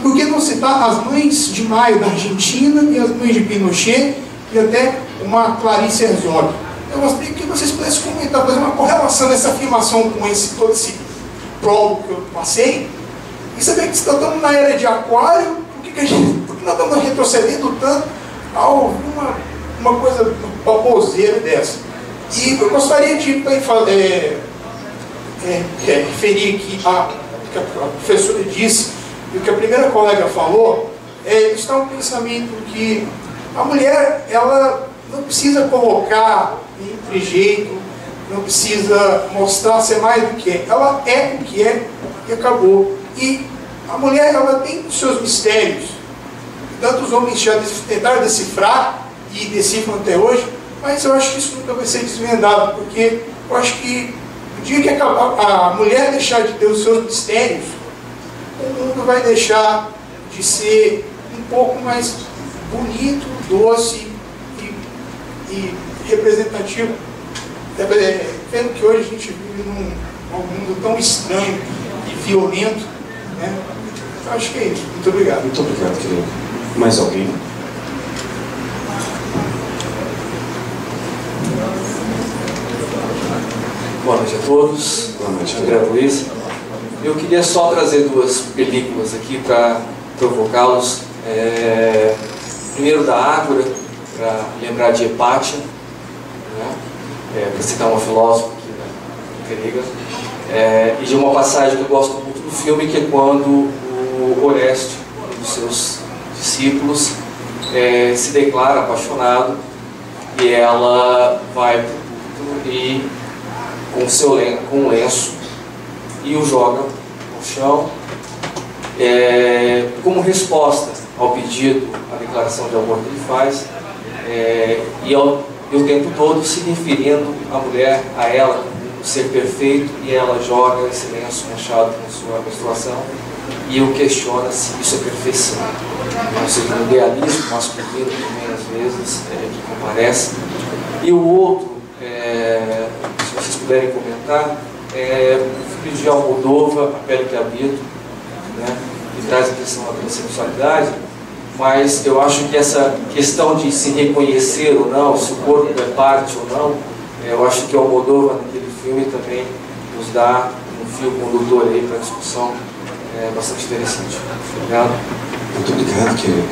Por que não citar as mães de Maio da Argentina e as mães de Pinochet e até uma Clarice Herzog? Eu gostaria que vocês pudessem comentar, fazer uma correlação dessa afirmação com todo esse prólogo que eu passei, e saber que estamos na era de Aquário, por que nós estamos retrocedendo tanto a uma coisa baboseira dessa? E eu gostaria de referir aqui a que a professora disse, e o que a primeira colega falou, está um pensamento que a mulher, ela não precisa colocar em trejeito, não precisa mostrar ser mais do que é. Ela é o que é e acabou. E a mulher, ela tem os seus mistérios. Tantos homens já tentaram decifrar e decifram até hoje, mas eu acho que isso nunca vai ser desvendado, porque eu acho que o dia que a mulher deixar de ter os seus mistérios, o mundo vai deixar de ser um pouco mais bonito, doce e representativo. Vendo que hoje a gente vive num mundo tão estranho e violento, né? Então, acho que é isso. Muito obrigado. Muito obrigado, querido. Mais alguém? Boa noite a todos. Boa noite, André Luiz. Eu queria só trazer duas películas aqui para provocá-los. Primeiro da Ágora, para lembrar de Hepátia, né? Para citar uma filósofa aqui da Periga, e de uma passagem que eu gosto muito do filme, que é quando o Oreste, um dos seus discípulos, se declara apaixonado, e ela vai para o púlpito e com um lenço e o joga no chão, como resposta ao pedido, à declaração de amor que ele faz, e o tempo todo se referindo à mulher, a ela, como um ser perfeito, e ela joga esse lenço manchado com sua menstruação, e o questiona se isso é perfeição. Ou seja, um idealismo masculino também, às vezes, que comparece. E o outro, se vocês puderem comentar, o filme de Almodóvar, A Pele que Habito, né, que traz a questão da transexualidade, mas eu acho que essa questão de se reconhecer ou não, se o corpo é parte ou não, eu acho que o Almodóvar, naquele filme, também nos dá um fio condutor aí para a discussão bastante interessante. Obrigado. Muito obrigado, querido.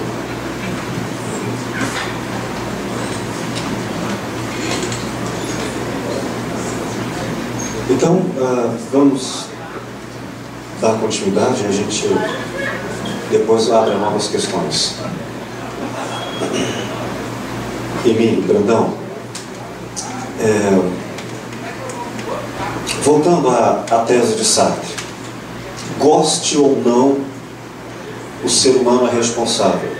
Então, vamos dar continuidade, a gente depois abre novas questões. Emílio Brandão, voltando à tese de Sartre, goste ou não, o ser humano é responsável.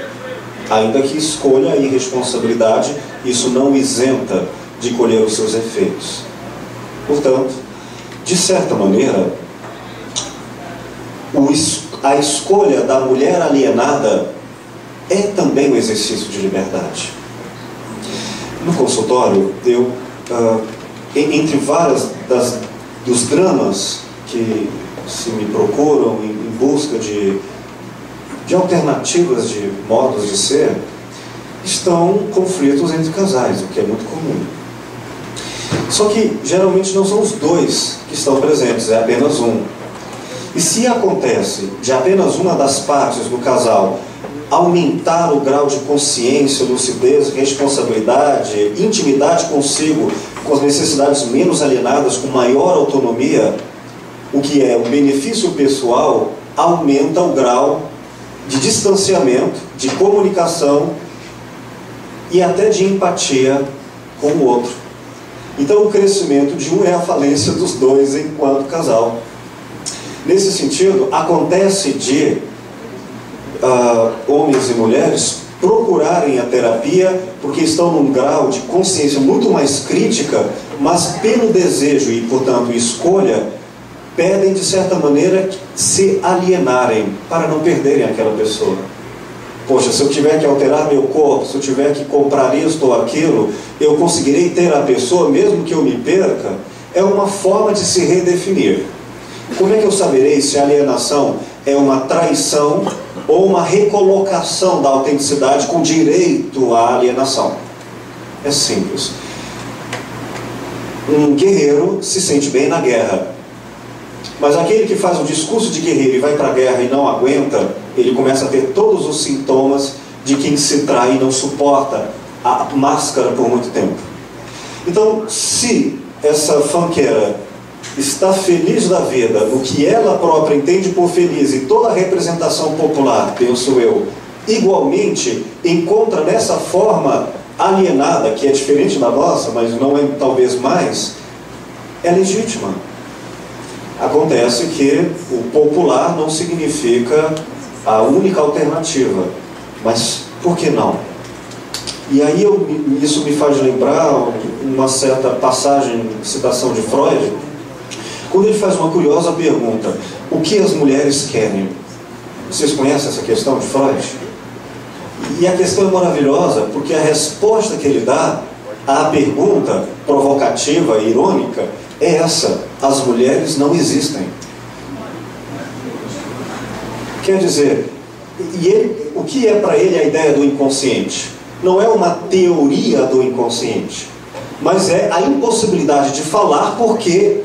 Ainda que escolha a irresponsabilidade, isso não isenta de colher os seus efeitos. Portanto, de certa maneira, a escolha da mulher alienada é também um exercício de liberdade. No consultório, eu, entre várias dos dramas que se me procuram em busca de alternativas de modos de ser, estão conflitos entre casais, o que é muito comum. Só que geralmente não são os dois que estão presentes, é apenas um. E se acontece de apenas uma das partes do casal aumentar o grau de consciência, lucidez, responsabilidade, intimidade consigo, com as necessidades menos alienadas, com maior autonomia, o que é um benefício pessoal, aumenta o grau de distanciamento, de comunicação e até de empatia com o outro. Então o crescimento de um é a falência dos dois enquanto casal. Nesse sentido, acontece de homens e mulheres procurarem a terapia porque estão num grau de consciência muito mais crítica, mas pelo desejo e, portanto, escolha, pedem, de certa maneira, se alienarem para não perderem aquela pessoa. Poxa, se eu tiver que alterar meu corpo, se eu tiver que comprar isto ou aquilo, eu conseguirei ter a pessoa, mesmo que eu me perca. É uma forma de se redefinir. Como é que eu saberei se a alienação é uma traição ou uma recolocação da autenticidade com direito à alienação? É simples. Um guerreiro se sente bem na guerra, mas aquele que faz um discurso de guerreiro e vai para a guerra e não aguenta, ele começa a ter todos os sintomas de quem se trai e não suporta a máscara por muito tempo. Então, se essa funkeira está feliz da vida, no que ela própria entende por feliz, e toda a representação popular, penso eu, igualmente encontra nessa forma alienada, que é diferente da nossa, mas não é talvez mais, é legítima. Acontece que o popular não significa a única alternativa, mas por que não? E aí isso me faz lembrar uma certa passagem, citação de Freud, quando ele faz uma curiosa pergunta: o que as mulheres querem? Vocês conhecem essa questão de Freud? E a questão é maravilhosa, porque a resposta que ele dá à pergunta provocativa e irônica é essa: as mulheres não existem. Quer dizer, o que é para ele a ideia do inconsciente? Não é uma teoria do inconsciente, mas é a impossibilidade de falar, porque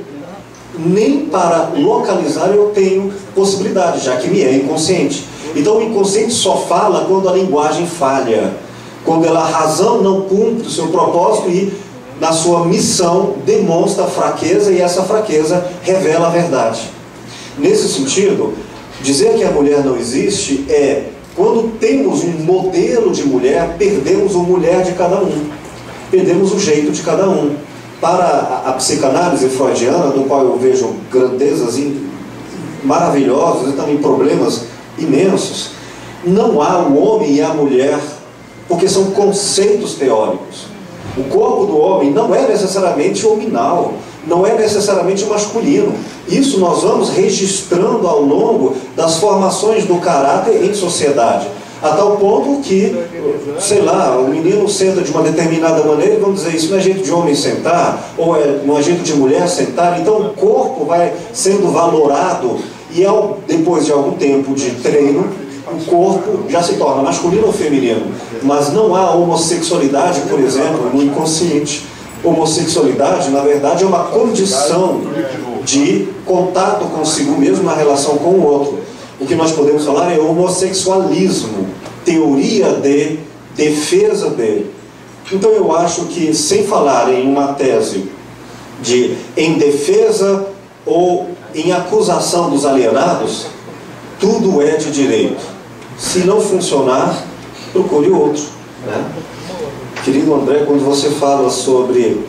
nem para localizar eu tenho possibilidade, já que me é inconsciente. Então o inconsciente só fala quando a linguagem falha, quando a razão não cumpre o seu propósito e na sua missão demonstra fraqueza, e essa fraqueza revela a verdade. Nesse sentido, dizer que a mulher não existe é, quando temos um modelo de mulher, perdemos o mulher de cada um, perdemos o jeito de cada um. Para a psicanálise freudiana, do qual eu vejo grandezas maravilhosas e também problemas imensos, não há o homem e a mulher, porque são conceitos teóricos. O corpo do homem não é necessariamente hominal, não é necessariamente masculino. Isso nós vamos registrando ao longo das formações do caráter em sociedade, a tal ponto que, sei lá, o menino senta de uma determinada maneira e vão dizer: isso não é jeito de homem sentar, ou não é jeito de mulher sentar. Então o corpo vai sendo valorado, e depois de algum tempo de treino, o corpo já se torna masculino ou feminino. Mas não há homossexualidade, por exemplo, no inconsciente. Homossexualidade, na verdade, é uma condição de contato consigo mesmo na relação com o outro. O que nós podemos falar é homossexualismo, teoria de defesa dele. Então eu acho que, sem falar em uma tese de em defesa ou em acusação dos alienados, tudo é de direito. Se não funcionar, procure outro, né? Querido André, quando você fala sobre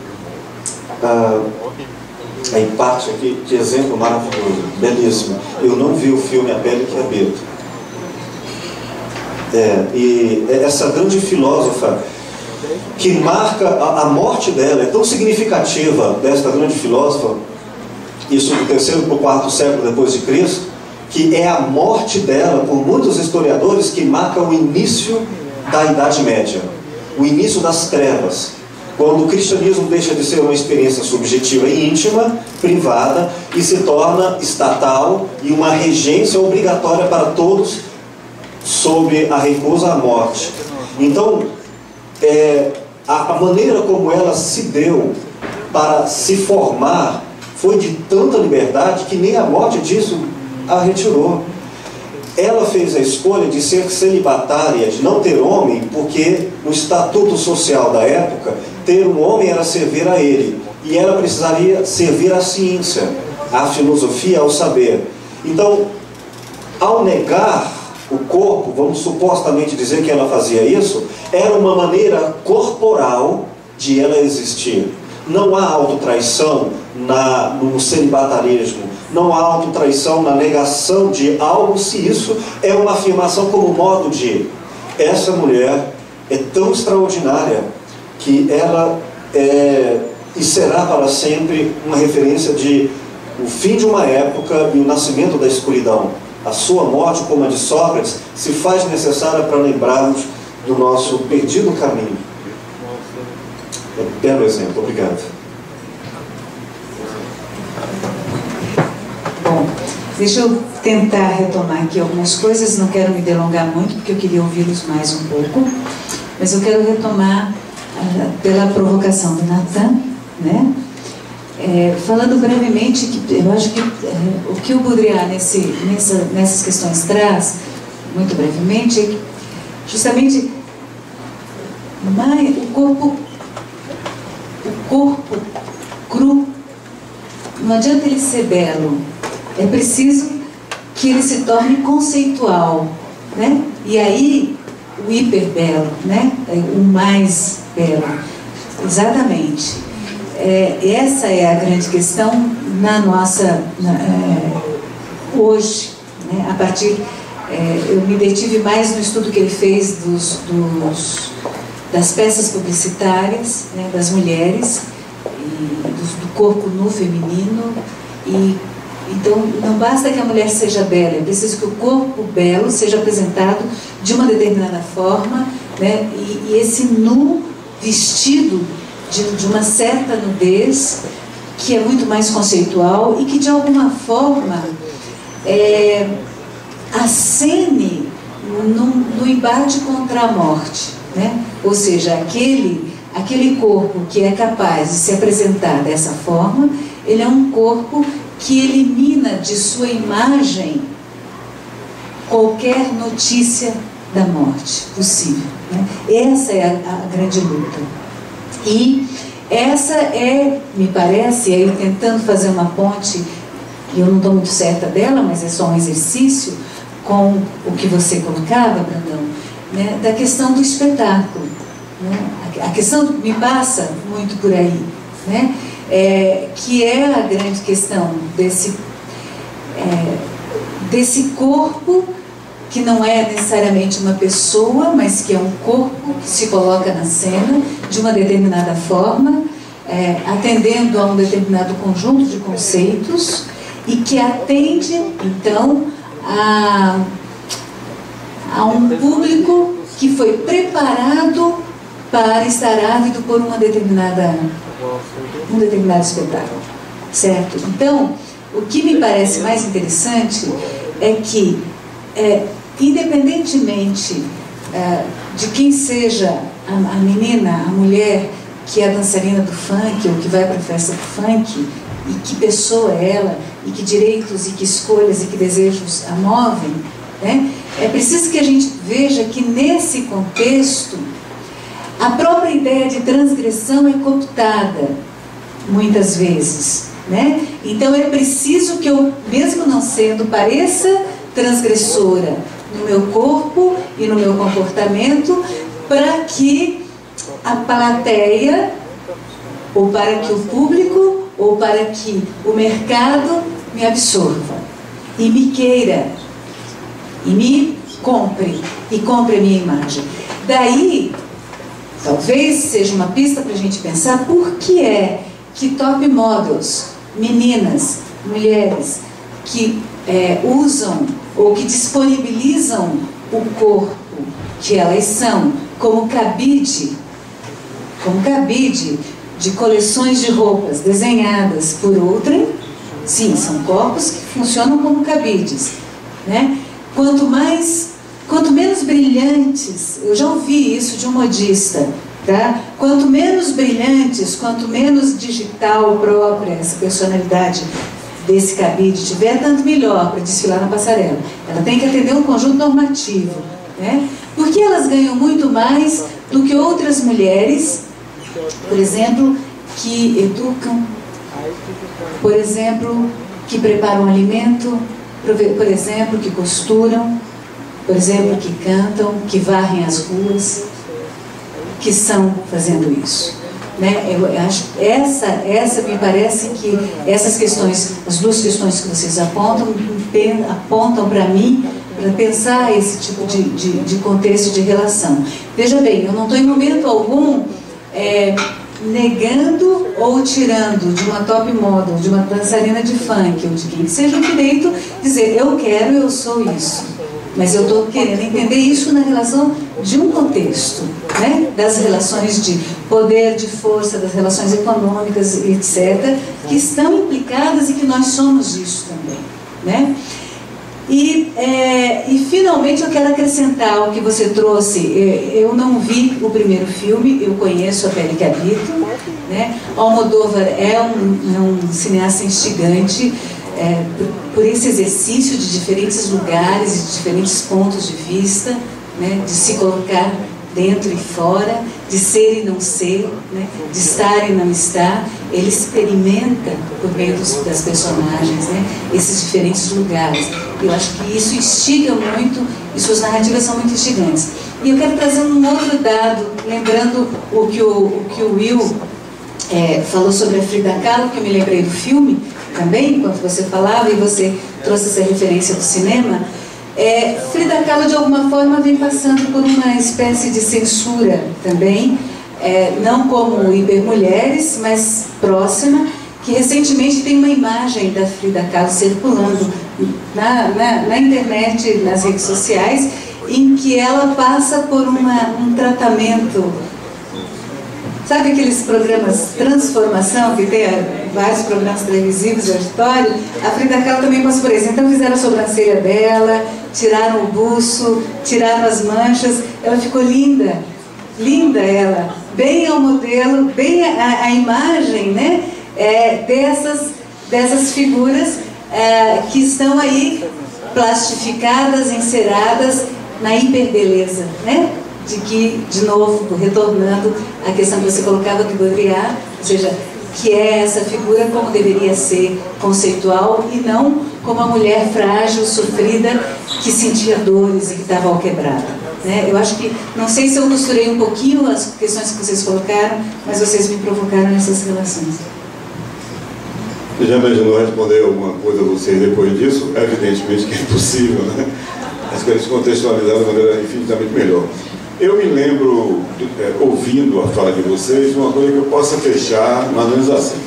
a empate aqui, que exemplo maravilhoso, belíssimo. Eu não vi o filme A Pele que Habito. E essa grande filósofa, que marca a morte dela, é tão significativa, desta grande filósofa, isso do 3º para o 4º século depois de Cristo, que é a morte dela, por muitos historiadores, que marca o início da Idade Média, o início das trevas, quando o cristianismo deixa de ser uma experiência subjetiva e íntima, privada, e se torna estatal e uma regência obrigatória para todos sobre a recusa à morte. Então, a maneira como ela se deu para se formar foi de tanta liberdade que nem a morte disso a retirou. Ela fez a escolha de ser celibatária, de não ter homem, porque no estatuto social da época, ter um homem era servir a ele, e ela precisaria servir à ciência, à filosofia, ao saber. Então, ao negar o corpo, vamos supostamente dizer que ela fazia isso, era uma maneira corporal de ela existir. Não há autotraição no celibatarismo, não há autotraição na negação de algo, se isso é uma afirmação como modo de essa mulher é tão extraordinária que ela e será para sempre uma referência de o fim de uma época e o nascimento da escuridão. A sua morte, como a de Sócrates, se faz necessária para lembrarmos do nosso perdido caminho. Belo exemplo, obrigado. Bom, deixa eu tentar retomar aqui algumas coisas, não quero me delongar muito, porque eu queria ouvi-los mais um pouco, mas eu quero retomar pela provocação do Natan, né? Falando brevemente, que eu acho que o que o Baudrillard nessas questões traz, muito brevemente, é que justamente o corpo cru, não adianta ele ser belo, é preciso que ele se torne conceitual, né? E aí o hiperbelo, né? O mais belo, exatamente. Essa é a grande questão na nossa hoje, né? A partir eu me detive mais no estudo que ele fez das peças publicitárias, né, das mulheres, e do corpo nu feminino. E então não basta que a mulher seja bela, é preciso que o corpo belo seja apresentado de uma determinada forma, né, e esse nu vestido de uma certa nudez, que é muito mais conceitual e que de alguma forma acene no embate contra a morte, né? Ou seja, aquele corpo que é capaz de se apresentar dessa forma, ele é um corpo que elimina de sua imagem qualquer notícia da morte possível, né? Essa é a grande luta. E essa me parece, aí tentando fazer uma ponte, e eu não estou muito certa dela, mas é só um exercício, com o que você colocava, Brandão, né, da questão do espetáculo, né? A questão me passa muito por aí, né? Que é a grande questão desse corpo que não é necessariamente uma pessoa, mas que é um corpo que se coloca na cena de uma determinada forma, atendendo a um determinado conjunto de conceitos e que atende, então, a um público que foi preparado para estar ávido por um determinado espetáculo, certo? Então, o que me parece mais interessante é que, independentemente de quem seja a menina, a mulher que é a dançarina do funk ou que vai para a festa do funk, e que pessoa é ela, e que direitos, e que escolhas, e que desejos a movem, né? É preciso que a gente veja que nesse contexto a própria ideia de transgressão é cooptada muitas vezes, né? Então é preciso que eu, mesmo não sendo, pareça transgressora no meu corpo e no meu comportamento, para que a plateia, ou para que o público, ou para que o mercado me absorva e me queira e me compre, e compre a minha imagem. Daí, talvez seja uma pista para a gente pensar por que é que top models, meninas mulheres que usam ou que disponibilizam o corpo que elas são como cabide de coleções de roupas desenhadas por outrem. Sim, são corpos que funcionam como cabides, né? Quanto menos brilhantes, eu já ouvi isso de um modista, tá? Quanto menos brilhantes, quanto menos digital própria essa personalidade desse cabide tiver, tanto melhor para desfilar na passarela. Ela tem que atender um conjunto normativo, né? Porque elas ganham muito mais do que outras mulheres, por exemplo, que educam, por exemplo, que preparam alimento, por exemplo, que costuram, por exemplo, que cantam, que varrem as ruas, que estão fazendo isso, né? Eu acho essa me parece que essas questões, as duas questões que vocês apontam para mim, para pensar esse tipo de contexto de relação. Veja bem, eu não estou em momento algum negando ou tirando de uma top model, de uma dançarina de funk ou de quem seja o direito dizer eu quero, eu sou isso. Mas eu estou querendo entender isso na relação de um contexto, né? Das relações de poder, de força, das relações econômicas, etc., que estão implicadas e que nós somos isso também, né? E finalmente eu quero acrescentar o que você trouxe. Eu não vi o primeiro filme, eu conheço A Pele que Habito, né? Almodóvar é um cineasta instigante, por esse exercício de diferentes lugares e de diferentes pontos de vista, né? De se colocar dentro e fora, de ser e não ser, né? De estar e não estar. Ele experimenta por meio das personagens, né? Esses diferentes lugares. Eu acho que isso instiga muito e suas narrativas são muito instigantes. E eu quero trazer um outro dado, lembrando o que o Will falou sobre a Frida Kahlo, que eu me lembrei do filme também, enquanto você falava e você trouxe essa referência do cinema. Frida Kahlo, de alguma forma, vem passando por uma espécie de censura também, não como Hipermulheres, mas próxima, que recentemente tem uma imagem da Frida Kahlo circulando na internet, nas redes sociais, em que ela passa por um tratamento. Sabe aqueles programas Transformação, que tem vários programas televisivos de auditório? A Frida Kahlo também passou por isso. Então fizeram a sobrancelha dela, tiraram o buço, tiraram as manchas. Ela ficou linda, linda ela. Bem ao modelo, bem a imagem, né? Dessas figuras que estão aí plastificadas, enceradas na hiperbeleza, né? De que, de novo, retornando à questão que você colocava do Baudrillard, ou seja, que é essa figura como deveria ser conceitual e não como a mulher frágil, sofrida, que sentia dores e que estava ao quebrado, né? Eu acho que, não sei se eu costurei um pouquinho as questões que vocês colocaram, mas vocês me provocaram nessas relações. Você já imaginou responder alguma coisa a vocês depois disso? Evidentemente que é impossível, né? As coisas contextualizadas de maneira infinitamente melhor. Eu me lembro, ouvindo a fala de vocês, uma coisa que eu possa fechar mais ou menos assim.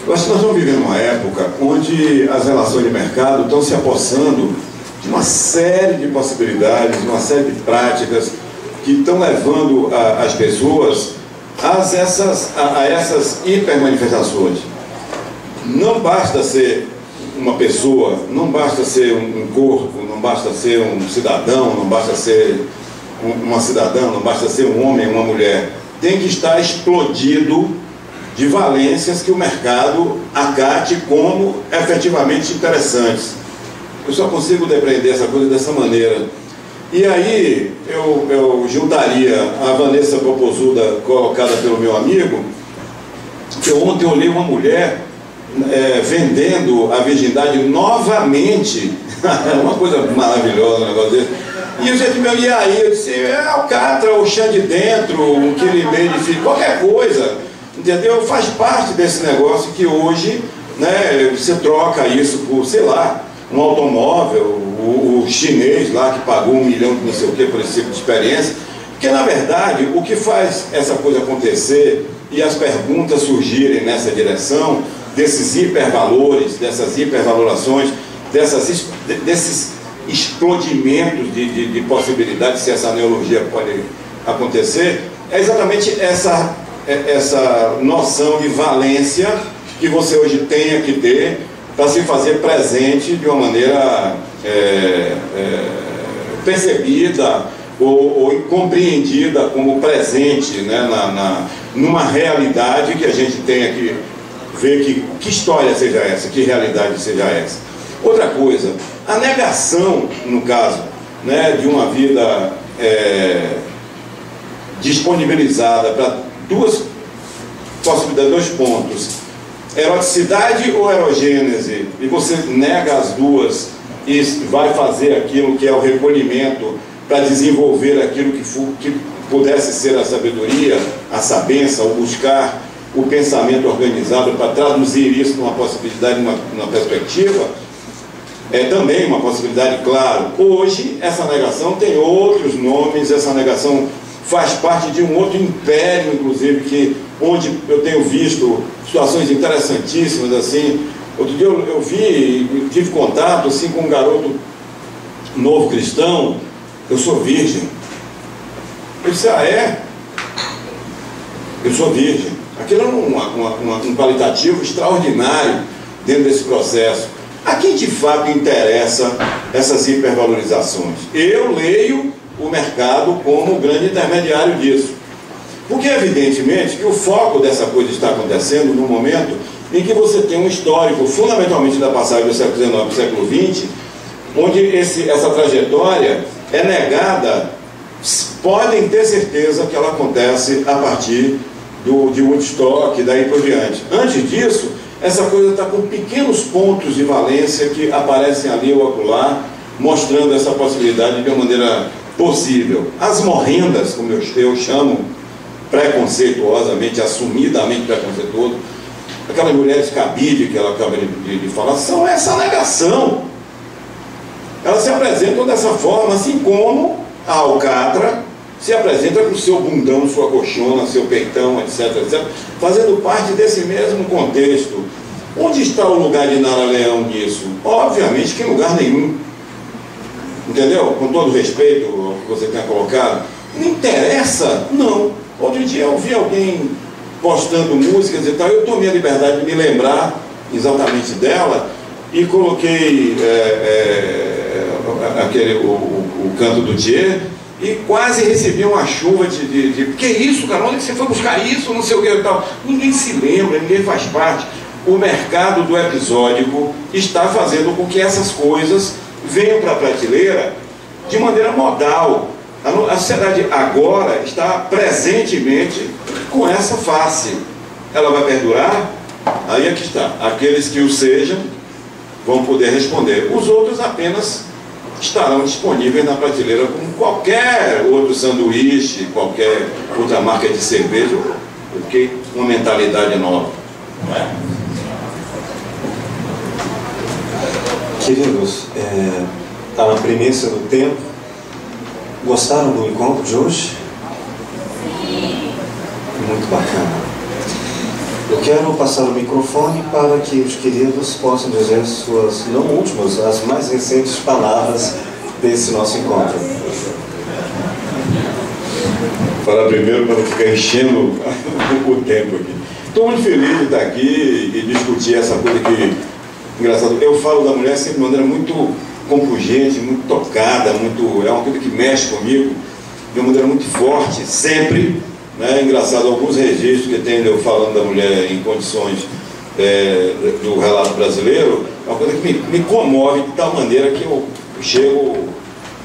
Eu acho que nós estamos vivendo uma época onde as relações de mercado estão se apossando de uma série de possibilidades, de uma série de práticas que estão levando as pessoas a essas hipermanifestações. Não basta ser uma pessoa, não basta ser um corpo, não basta ser um cidadão, não basta ser uma cidadã, não basta ser um homem ou uma mulher. Tem que estar explodido de valências que o mercado acate como efetivamente interessantes. Eu só consigo depreender essa coisa dessa maneira. E aí eu juntaria a Vanessa Popozuda, colocada pelo meu amigo, que ontem eu olhei uma mulher vendendo a virgindade novamente. É uma coisa maravilhosa um negócio desse. E eu disse, e aí? Eu disse, alcatra, o chá de dentro, um quilo e meio de filho, qualquer coisa, entendeu? Faz parte desse negócio que hoje, né, você troca isso por, sei lá, um automóvel, o chinês lá que pagou 1 milhão de não sei o que por esse tipo de experiência. Porque, na verdade, o que faz essa coisa acontecer e as perguntas surgirem nessa direção desses hipervalores, dessas hipervalorações, desses explodimentos de possibilidades, se essa neologia pode acontecer, é exatamente essa noção de valência que você hoje tenha que ter para se fazer presente de uma maneira percebida ou compreendida como presente, né, numa realidade que a gente tenha que ver que história seja essa, que realidade seja essa. Outra coisa, a negação, no caso, né, de uma vida disponibilizada para duas possibilidades, dois pontos, eroticidade ou erogênese, e você nega as duas e vai fazer aquilo que é o recolhimento para desenvolver aquilo que pudesse ser a sabedoria, a sabença, ou buscar o pensamento organizado para traduzir isso numa possibilidade, numa perspectiva, é também uma possibilidade, claro. Hoje, essa negação tem outros nomes, essa negação faz parte de um outro império, inclusive, onde eu tenho visto situações interessantíssimas, assim. Outro dia eu tive contato, assim, com um garoto novo cristão. Eu sou virgem. Eu disse, é? Eu sou virgem. Aquilo é um qualitativo extraordinário dentro desse processo. A quem de fato interessa essas hipervalorizações? Eu leio o mercado como um grande intermediário disso. Porque, evidentemente, que o foco dessa coisa está acontecendo no momento em que você tem um histórico, fundamentalmente da passagem do século XIX para o século XX, onde essa trajetória é negada. Podem ter certeza que ela acontece a partir de Woodstock e daí por diante. Antes disso, essa coisa está com pequenos pontos de valência que aparecem ali ou acolá, mostrando essa possibilidade de uma maneira possível. As morrendas, como eu chamo, preconceituosamente, assumidamente preconceituoso, aquelas mulheres cabide que ela acaba de falar, são essa negação. Elas se apresentam dessa forma, assim como a alcatra se apresenta com o seu bundão, sua coxona, seu peitão, etc, etc, fazendo parte desse mesmo contexto. Onde está o lugar de Nara Leão nisso? Obviamente que em lugar nenhum. Entendeu? Com todo respeito ao que você tenha colocado. Não interessa? Não. Outro dia eu vi alguém postando músicas e tal, eu tomei a liberdade de me lembrar exatamente dela e coloquei o canto do Thier e quase recebi uma chuva de que isso, cara, onde você foi buscar isso, não sei o que e tal. Ninguém se lembra, ninguém faz parte. O mercado do episódico está fazendo com que essas coisas venham para a prateleira de maneira modal. A sociedade agora está presentemente com essa face. Ela vai perdurar? Aí é que está. Aqueles que o sejam vão poder responder. Os outros apenas estarão disponíveis na prateleira como qualquer outro sanduíche, qualquer outra marca de cerveja, porque uma mentalidade nova. Não é? Queridos, está na premissa do tempo. Gostaram do encontro de hoje? Muito bacana. Eu quero passar o microfone para que os queridos possam dizer suas, não últimas, as mais recentes palavras desse nosso encontro. Falar primeiro para não ficar enchendo o tempo aqui. Estou muito feliz de estar aqui e discutir essa coisa que, engraçado, eu falo da mulher sempre de maneira muito compungente, muito tocada, é uma coisa que mexe comigo de uma maneira muito forte, sempre. Né? Engraçado, alguns registros que tem eu falando da mulher em condições do relato brasileiro, é uma coisa que me comove de tal maneira que eu chego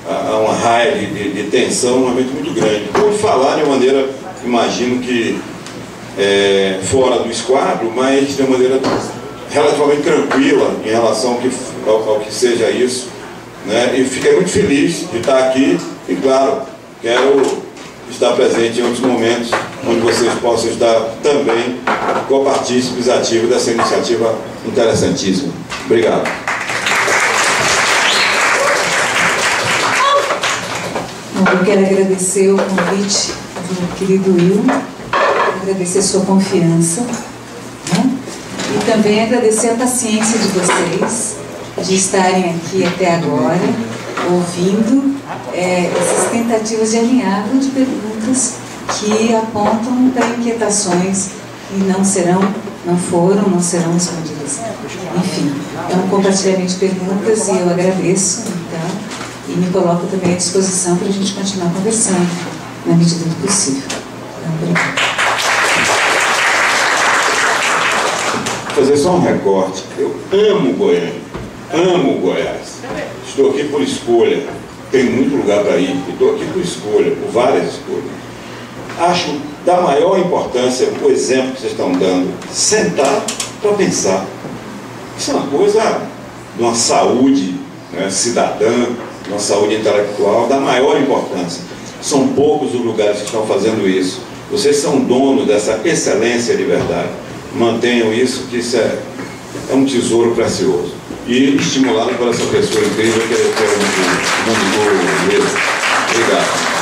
a uma raia de tensão realmente muito grande. Pude falar de uma maneira, imagino que fora do esquadro, mas de uma maneira relativamente tranquila em relação ao que seja isso. Né? E fiquei muito feliz de estar aqui e, claro, quero estar presente em outros momentos onde vocês possam estar também copartícipes ativos dessa iniciativa interessantíssima. Obrigado. Bom, eu quero agradecer o convite do querido Will, agradecer sua confiança, né? E também agradecer a paciência de vocês, de estarem aqui até agora, ouvindo essas tentativas de alinhavo de perguntas que apontam para inquietações e não serão respondidas. Enfim, é um compartilhamento de perguntas e eu agradeço, então, e me coloco também à disposição para a gente continuar conversando, na medida do possível. Então, obrigada. Vou fazer só um recorte. Eu amo Goiânia, amo Goiás. Estou aqui por escolha, tem muito lugar para ir, estou aqui por escolha, por várias escolhas. Acho da maior importância o exemplo que vocês estão dando, sentar para pensar. Isso é uma coisa de uma saúde, né, cidadã, de uma saúde intelectual, da maior importância. São poucos os lugares que estão fazendo isso. Vocês são donos dessa excelência de verdade. Mantenham isso, que isso é um tesouro precioso. E estimulado por essa pessoa incrível que é o mundo. Obrigado.